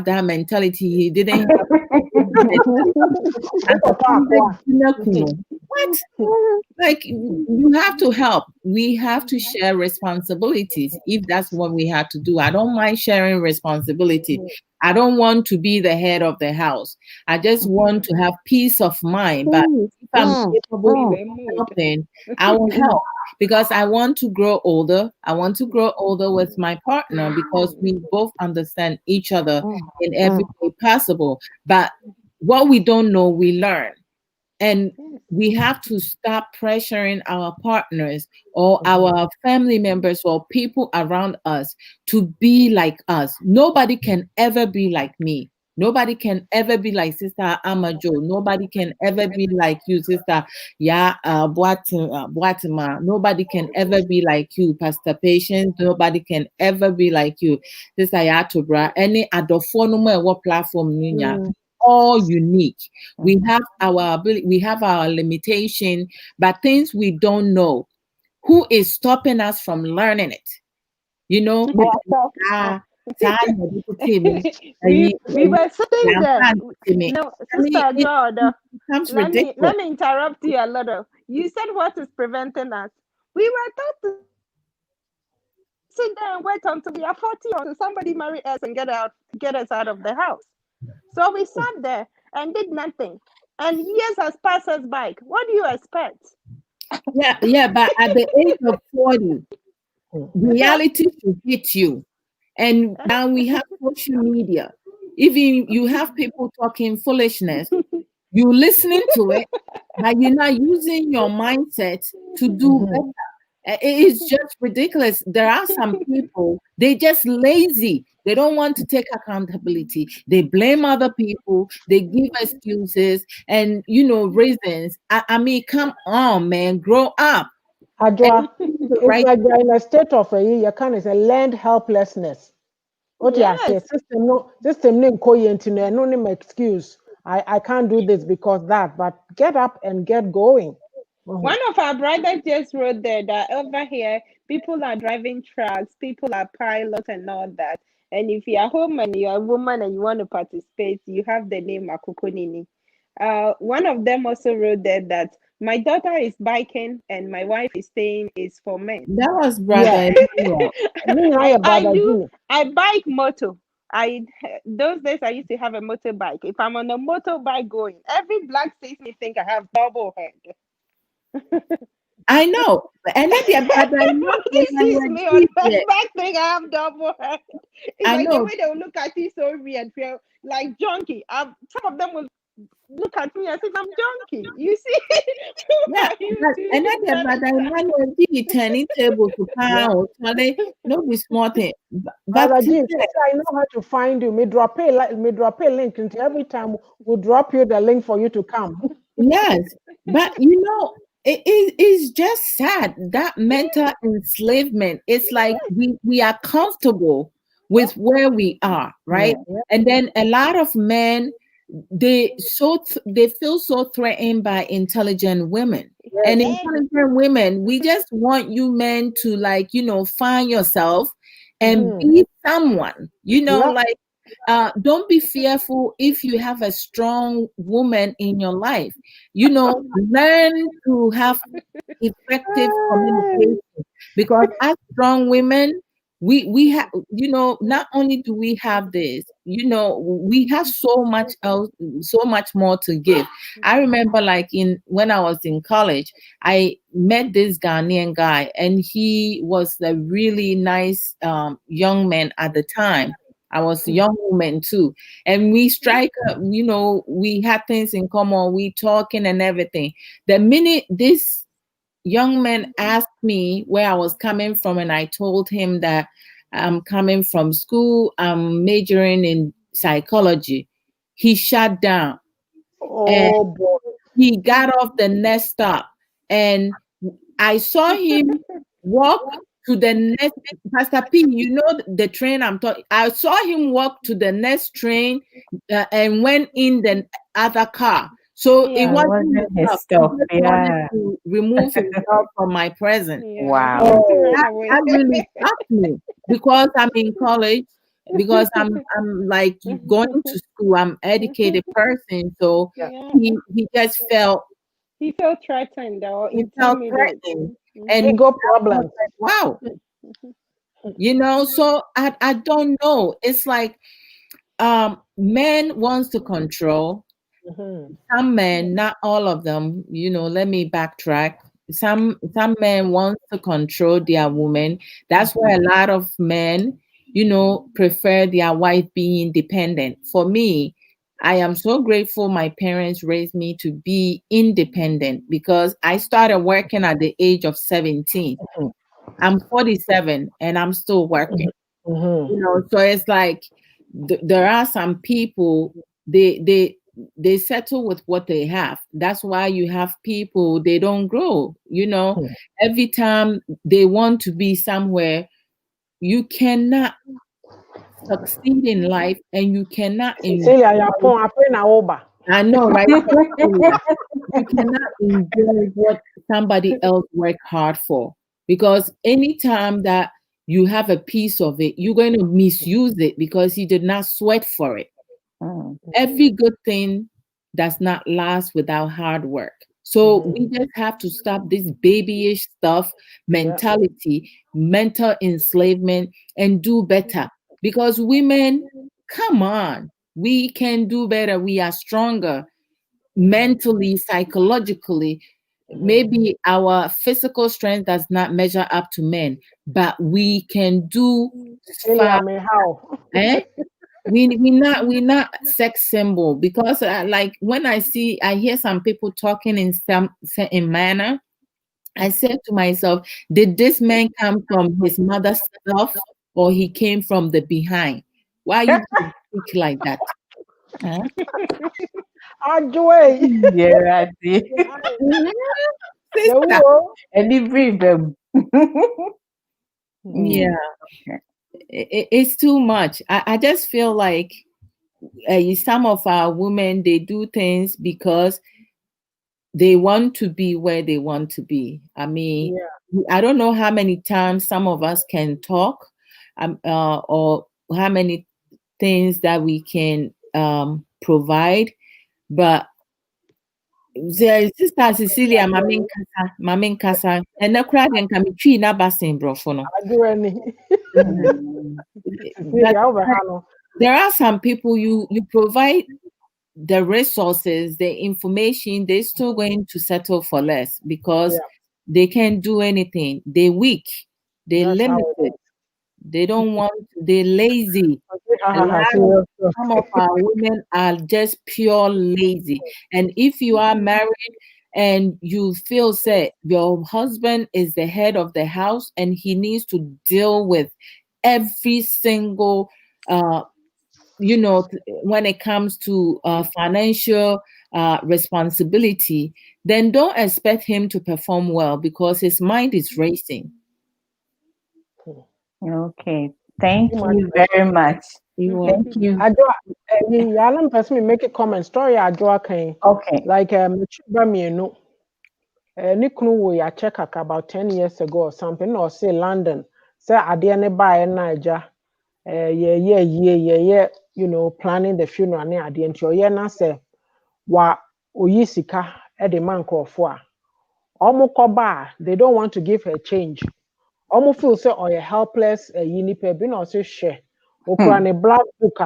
that mentality, he didn't have what? Like, you have to help. We have to share responsibilities if that's what we have to do. I don't mind sharing responsibility. I don't want to be the head of the house. I just want to have peace of mind. But if I'm capable of helping, I will help, because I want to grow older. I want to grow older with my partner because we both understand each other in every way possible. But what we don't know, we learn. And we have to stop pressuring our partners or our family members or people around us to be like us. Nobody can ever be like me. Nobody can ever be like Sister Amajo. Nobody can ever be like you, Sister Boatima. Nobody can ever be like you, Pastor Patience. Nobody can ever be like you, Sister Yatobra. Any adophonumo what platform all unique. We have our ability, we have our limitation, but things we don't know. Who is stopping us from learning it? we were sitting there. No, Sister Jordan, let me interrupt you a little. You said what is preventing us? We were taught to sit there and wait until we are 40 or somebody marry us and get us out of the house. So we sat there and did nothing. And years has passed us by. What do you expect? Yeah, but at the age of 40, reality should hit you. And now we have social media. Even you have people talking foolishness, you listening to it, but you're not using your mindset to do better. It's just ridiculous. There are some people, they just lazy. They don't want to take accountability. They blame other people. They give excuses and reasons. I mean, come on, man, grow up. Adwa, it's like you're in a state of you can say learned helplessness. What you say, system no excuse. I can't do this because that, but get up and get going. One of our brothers just wrote there that over here, people are driving trucks, people are pilots and all that. And if you're home and you're a woman and you want to participate, you have the name Akukunini. One of them also wrote there that my daughter is biking and my wife is saying it's for men. That was brother. I bike moto. Those days I used to have a motorbike. If I'm on a motorbike going, every black sees me think I have double head. I know, and then he sees me on the back thing. I have double head. It's like the way they will look at you so weird, feel like junkie. Some of them will look at me as if I'm junkie. You see? And then but I will be turning table to pound. No be smart thing. But I know how to find you. Me drop a link into every time we'll drop you the link for you to come. Yes, but it is just sad, that mental enslavement. It's like we are comfortable with where we are, right? And then a lot of men, they feel so threatened by intelligent women. And Yes. intelligent women, we just want you men to, like, find yourself and Mhm. be someone, Yep. like, don't be fearful if you have a strong woman in your life. Learn to have effective communication, because as strong women, we have, not only do we have this, we have so much else, so much more to give. I remember, like, when I was in college, I met this Ghanaian guy, and he was a really nice young man at the time. I was a young woman too, and we strike up, we had things in common, we talking and everything. The minute this young man asked me where I was coming from, and I told him that I'm coming from school, I'm majoring in psychology, he shut down. And Oh boy. he got off the next stop, and I saw him walk to the next. Pastor P, the train I'm talking. I saw him walk to the next train, and went in the other car. So it Yeah. It wasn't wasn't his his stuff. He stuff. just wanted Yeah. to remove himself from my presence. Yeah. He Wow. had to Oh. run That, away. that really shocked me, because I'm in college, because I'm like going to school. I'm educated person, so Yeah. he just felt He felt threatened or he felt intimidated. threatened, Mm-hmm. and Ego I was problems. like, wow, so I don't know. It's like, men wants to control. Mhm. Some men, not all of them, let me backtrack. Some men want to control their woman. That's why a lot of men, prefer their wife being independent. For me, I am so grateful my parents raised me to be independent, because I started working at the age of 17. Mhm. I'm 47 and I'm still working. Mhm. So it's like, there are some people, they settle with what they have. That's why you have people, they don't grow. Mhm. Every time they want to be somewhere, you cannot succeed in life, and you cannot enjoy. Cecilia, Yapon, Apre Oba. I know, right? You cannot enjoy what somebody else worked hard for, because anytime that you have a piece of it, you're going to misuse it because you did not sweat for it. Mm. Every good thing does not last without hard work. So we Mhm. just have to stop this babyish stuff, Yeah. mentality, mental enslavement, and do better. Because women, come on, we can do better. We are stronger mentally, psychologically. Mhm. Maybe our physical strength does not measure up to men, but we can do Cecilia, far. me how? Eh? We not sex symbol, because like, when I hear some people talking in some certain manner, I said to myself, did this man come from his mother's stuff, or he came from the behind? Why you speak like that? Huh? Ajwe. Yeah, I did. Mhm. Yeah, Sister. And he bring them. Yeah, Mm. it's too much. I just feel like, some of our women, they do things because they want to be where they want to be. I mean, Yeah. I don't know how many times some of us can talk, or how many things that we can provide, but Sister Cecilia, Mamin Kasa, and the crowd and come tree na basin brofono. Ajwe ni. Mm. But Cecilia, over Hano. there are some people, you provide the resources, the information, they're still going to settle for less, because Yeah. they can't do anything. They're weak, they're That's how limited, it they don't want, they're lazy. is. Ha A ha ha. lot of Serious. some of our women are just pure lazy. And if you are married and you feel say your husband is the head of the house and he needs to deal with every single uh when it comes to financial responsibility, then don't expect him to perform well, because his mind is racing. Okay. Thank Too much you pressure. very much. You are Thank you. Ajwa, Yalam person me make a comment story Joaquin. Okay. Like Michibamienu. Nikunu we ya check about 10 years ago or something, or say London. Say Adiane by Niger. Yeah, you know, planning the funeral near the end. Yeah, na say wa oyisika at the man crofwa. Omo they don't want to give her change. Almost feel say or a helpless yinipe bin also share. Okra ne black book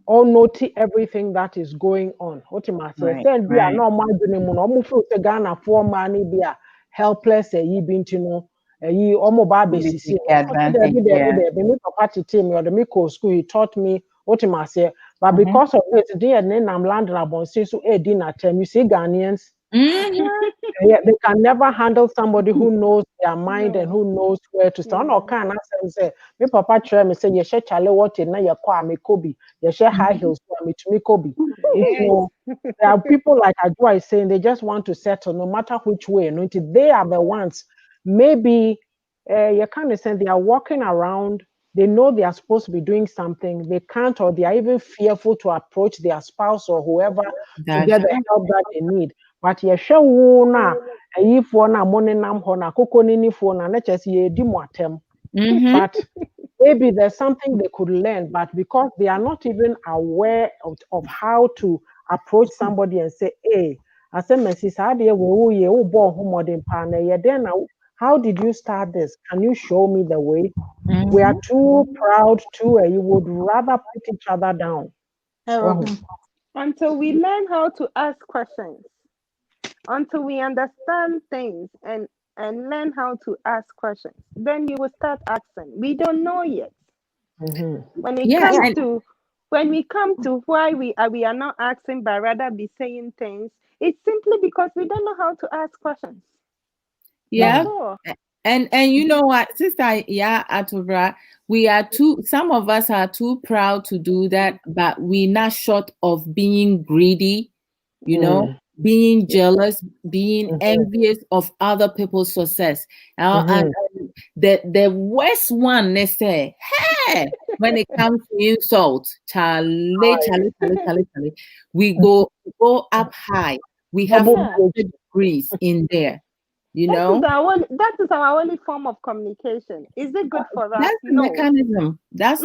all note everything that is going on. What you must say, Right. send be a Right. normal dream. Almost feel say Ghana for money be a helpless ye been to know. Ye almost baby Maybe sisi. take advantage. Yeah. The me party team or the me school. He taught me what you must say. But Mm-hmm. because of this, they and then I'm landing upon say so a dinner time. You see Ghanaians. Mm-hmm. They can never handle somebody who knows their mind and No. who knows where to stand. Yeah. Or can I say, me papa try me say, you share chale what in na ya kwa me kobi, you share high heels for me to me kobi. It's Yes. no, there are people like Adwa is saying they just want to settle no matter which way. No, they are the ones. Maybe you can't say they are walking around. They know they are supposed to be doing something. They can't, or they are even fearful to approach their spouse or whoever to That's get the help that they need. But yɛhwɛ wo na ayifoɔ na mo nenam hɔ na akokɔ ninifoɔ na na kyerɛ sɛ yɛdi mo atɛm. mm-hmm. But maybe there's something they could learn, but because they are not even aware of how to approach somebody and say, hey, I said, Messi, how did you start this? Can you show me the way? We are Mm-hmm. too proud to, you would rather put each other down. Oh. Until we learn how to ask questions, until we understand things and learn how to ask questions, then you will start asking. We don't know yet. Mm-hmm. When it Yeah. comes And to when we come to why we are not asking but rather be saying things, it's simply because we don't know how to ask questions. yeah. That's all. And you know what, Sister Atubra, some of us are too proud to do that, but we're not short of being greedy, you know, being jealous, being envious of other people's success. And the worst one, they say, hey, when it comes to insult, Charlie, we go up high. We have Yeah. degrees in there. You That know, is our only form of communication. Is it good for us? that's the No. mechanism. That's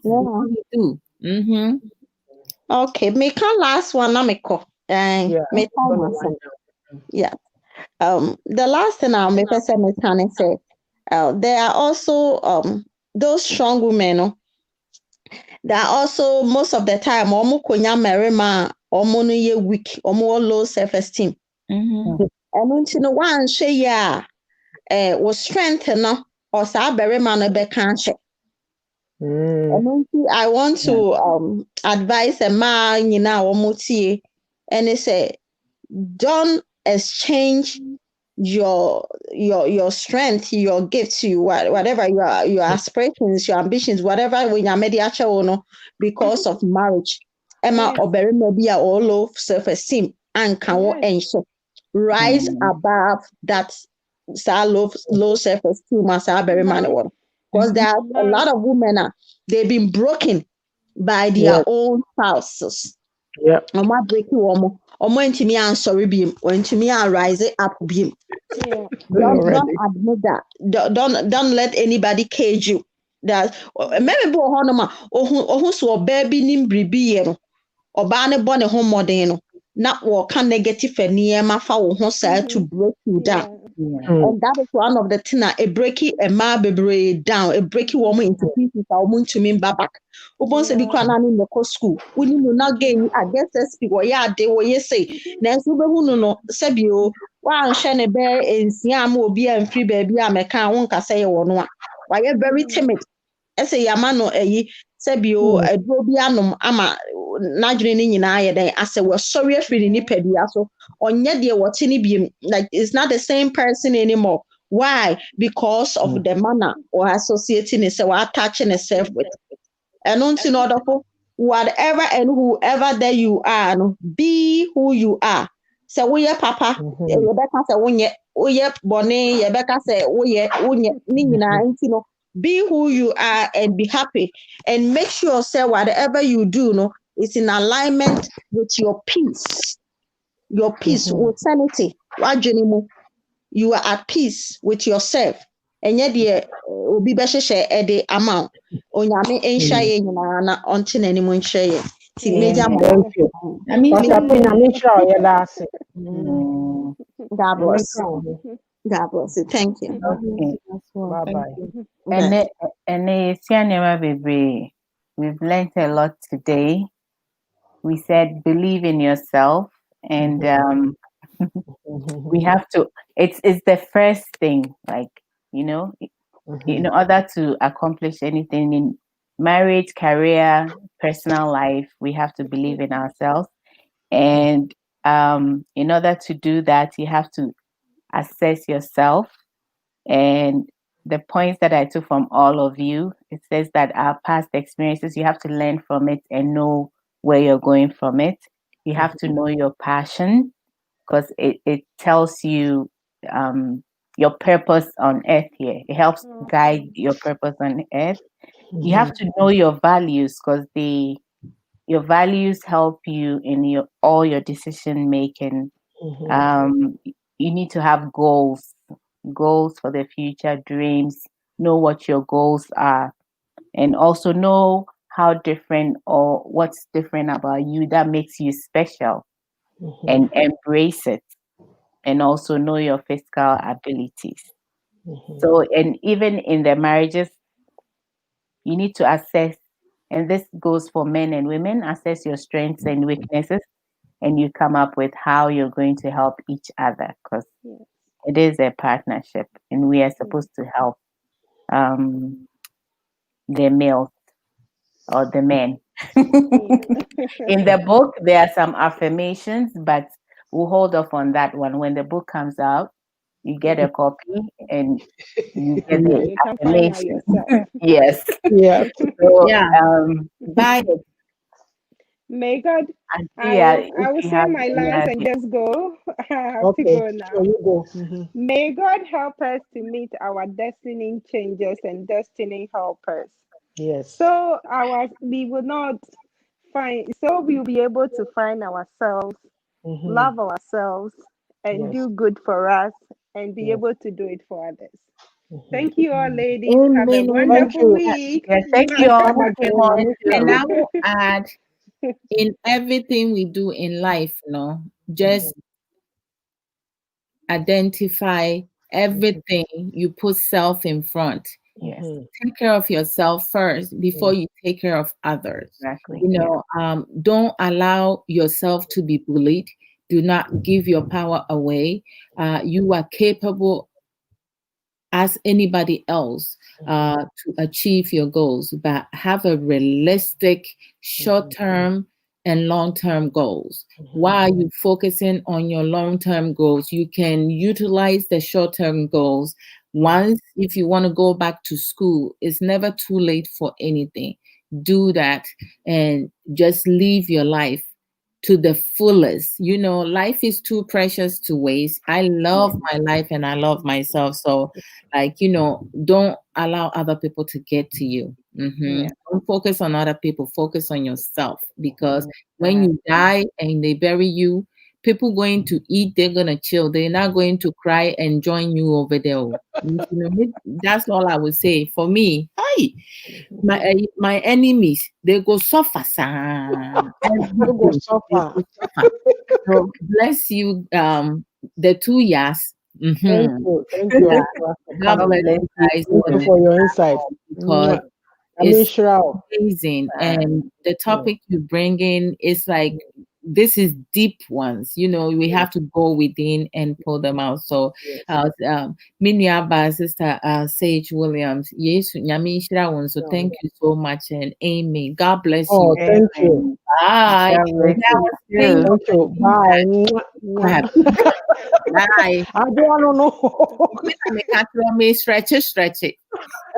what we do. Mm-hmm. Okay, me can last one na me ko. Yeah. Me time myself. Yeah. The last thing I'll make say me can say, there are also those strong women. No, there are also most of the time omu konya merima omu no ye weak, omu low self esteem. Mm-hmm. And unti no one share ya was strength no or sa berima no be kan hye. I want to advise a man and they say don't exchange your strength, your gifts, whatever your aspirations, your ambitions, whatever when you're mediator because of marriage. Emma Yes. or maybe a all low self-esteem and can ensure rise above that low self-esteem as a very man because there are a lot of women they've been broken by their own spouses. Yeah. Oma breaking omo ntimi ansori biem ntimi rise up biem. Don't admit that. Don't let anybody cage you. That maybe bo ho no ma ohun so baby nim bribi ye no oba ne bo ne ho modern no na wo can negative niyema fa wo ho say to break you down. And that is one of the things a breaking a ma bebre down, a breaking woman into pieces, a woman to mean back. Ubon se bi kwa na ni meko school. Uni no na gain I guess SP wo ya de wo ye say. Na so be hu no se bi o wa nhwe ne be ensia ma obi amfiri ba bi a meka won kasa ye wo no a. Wa ye very timid. Ese yama no eyi se bi o aduro bi anom ama n'adwene ni nyinaa ye den ase wo sorry afiri ni nipa bi aso. Onye de wote ni bi like it's not the same person anymore. Why? Because of the manner or associating itself or attaching itself with. And in order for whatever and whoever that you are, no, be who you are. So we are papa, Rebecca say we ye bonny, Rebecca say we ye, nina, you know, Be who you are and be happy. And make sure, say, whatever you do, no, is in alignment with your peace. Your peace, with sanity. You are at peace with yourself. And yet, obi bɛhyehyɛ ɛde ama wo. Onyame nhyɛ yɛ nyinaa na ɔnte n'anim nhyɛ yɛ. Nti megya mo. Thank you. Pastor Pina, make sure you that's it. God bless. God bless you. Thank you. Okay. Bye bye. And we've learned a lot today. We said believe in yourself, and we have to. It's the first thing, like in order to accomplish anything in marriage, career, personal life, we have to believe in ourselves. And in order to do that, you have to assess yourself. And the points that I took from all of you, it says that our past experiences, you have to learn from it and know where you're going from it. You have to know your passion, because it tells you your purpose on earth here. It helps guide your purpose on earth. You have to know your values, because your values help you in all your decision making. You need to have goals for the future, dreams. Know what your goals are, and also know how different or what's different about you that makes you special, and embrace it. And also know your physical abilities. So, and even in the marriages, you need to assess, and this goes for men and women, assess your strengths and weaknesses, and you come up with how you're going to help each other, because it is a partnership, and we are supposed to help the males or the men. In the book, there are some affirmations, but we'll hold off on that one. When the book comes out, you get a copy and you get the You can find out affirmation. yourself. Yes. Yeah. So, Bye. May God, yeah, I will say my lines and just go. I have to go now. So you go. May God help us to meet our destiny changers and destiny helpers. Yes. So we will not so we'll be able to find ourselves, love ourselves, and do good for us, and be able to do it for others. Thank you all, ladies. Have a Amen. wonderful week. Yeah, thank you all Come for again, coming on Mami. And I too. will add, in everything we do in life, just identify everything. You put self in front. Yes, Take care of yourself first before you take care of others. exactly. Don't allow yourself to be bullied. Do not give your power away. You are capable as anybody else to achieve your goals, but have a realistic short-term and long-term goals. While you focusing on your long-term goals, you can utilize the short-term goals. Once, if you want to go back to school, it's never too late for anything. Do that and just live your life to the fullest. Life is too precious to waste. I love my life and I love myself. So, don't allow other people to get to you. Don't focus on other people. Focus on yourself, because when you die and they bury you, people going to eat, they're going to chill. They're not going to cry and join you over there. That's all I would say. For me, hi. My enemies, they go suffer. You go suffer. So bless you, the 2 years. Thank you. Thank you. Yeah. God God bless bless you you guys Thank you too. for your insight. because I mean, it's sure. amazing. And the topic you bring in is like, this is deep ones. We have to go within and pull them out. So, Minyaba, Sister Sage Williams, yes, Nyami Shirawan. So thank you so much and amen. God bless Oh, you. thank you. Bye. God bless you too. Thank you. Bye. Bye. I don't know. Stretch it.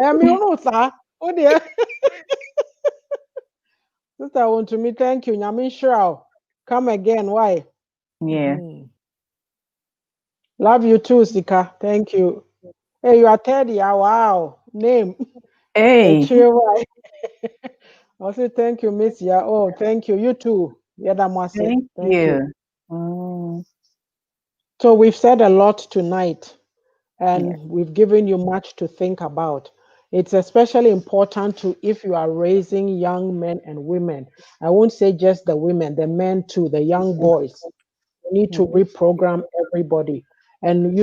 I mean, you know, sir. Oh dear. Sister, want to me, thank you. Nyami sure. Come again. Why? Yeah. Love you too, Sika. Thank you. Hey, you are 30. Wow. Name. Hey, I'll say thank you, Miss Ya. Oh, thank you. You too. thank Thank you. you. Mm, So we've said a lot tonight, yes. and we've given you much to think about. It's especially important to if you are raising young men and women. I won't say just the women, the men too, the young boys. You need to Mhm. reprogram everybody. And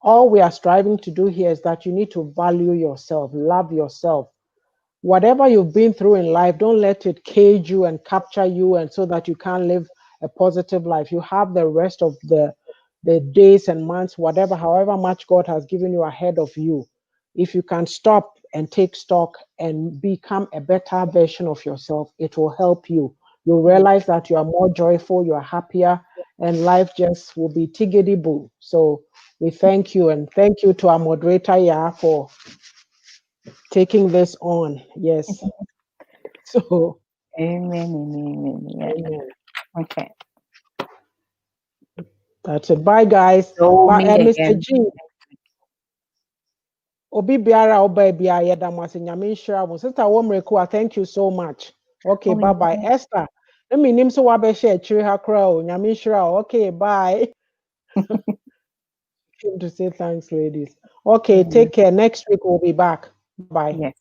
all we are striving to do here is that you need to value yourself, love yourself. Whatever you've been through in life, don't let it cage you and capture you, and so that you can't live a positive life. You have the rest of the days and months, whatever, however much God has given you ahead of you. If you can stop and take stock and become a better version of yourself, it will help you. You'll realize that you are more joyful, you are happier, and life just will be tiggity boo. So we thank you, and thank you to our moderator, yeah, for taking this on. Yes. So, Amen. Amen. Yeah. amen. Okay. That's it. Bye, guys. So But meet Mr. again. G, Obi Biara Oba Bia Yedamasi Nyamisha, Sister Womrekua, thank you so much. Okay, Oh, bye bye. Esther, let me name so Wabeshe Chiriha Crow, Nyamisha. Okay, bye. Came to say thanks, ladies. Okay, yeah. take care. Next week we'll be back. Bye. Yes.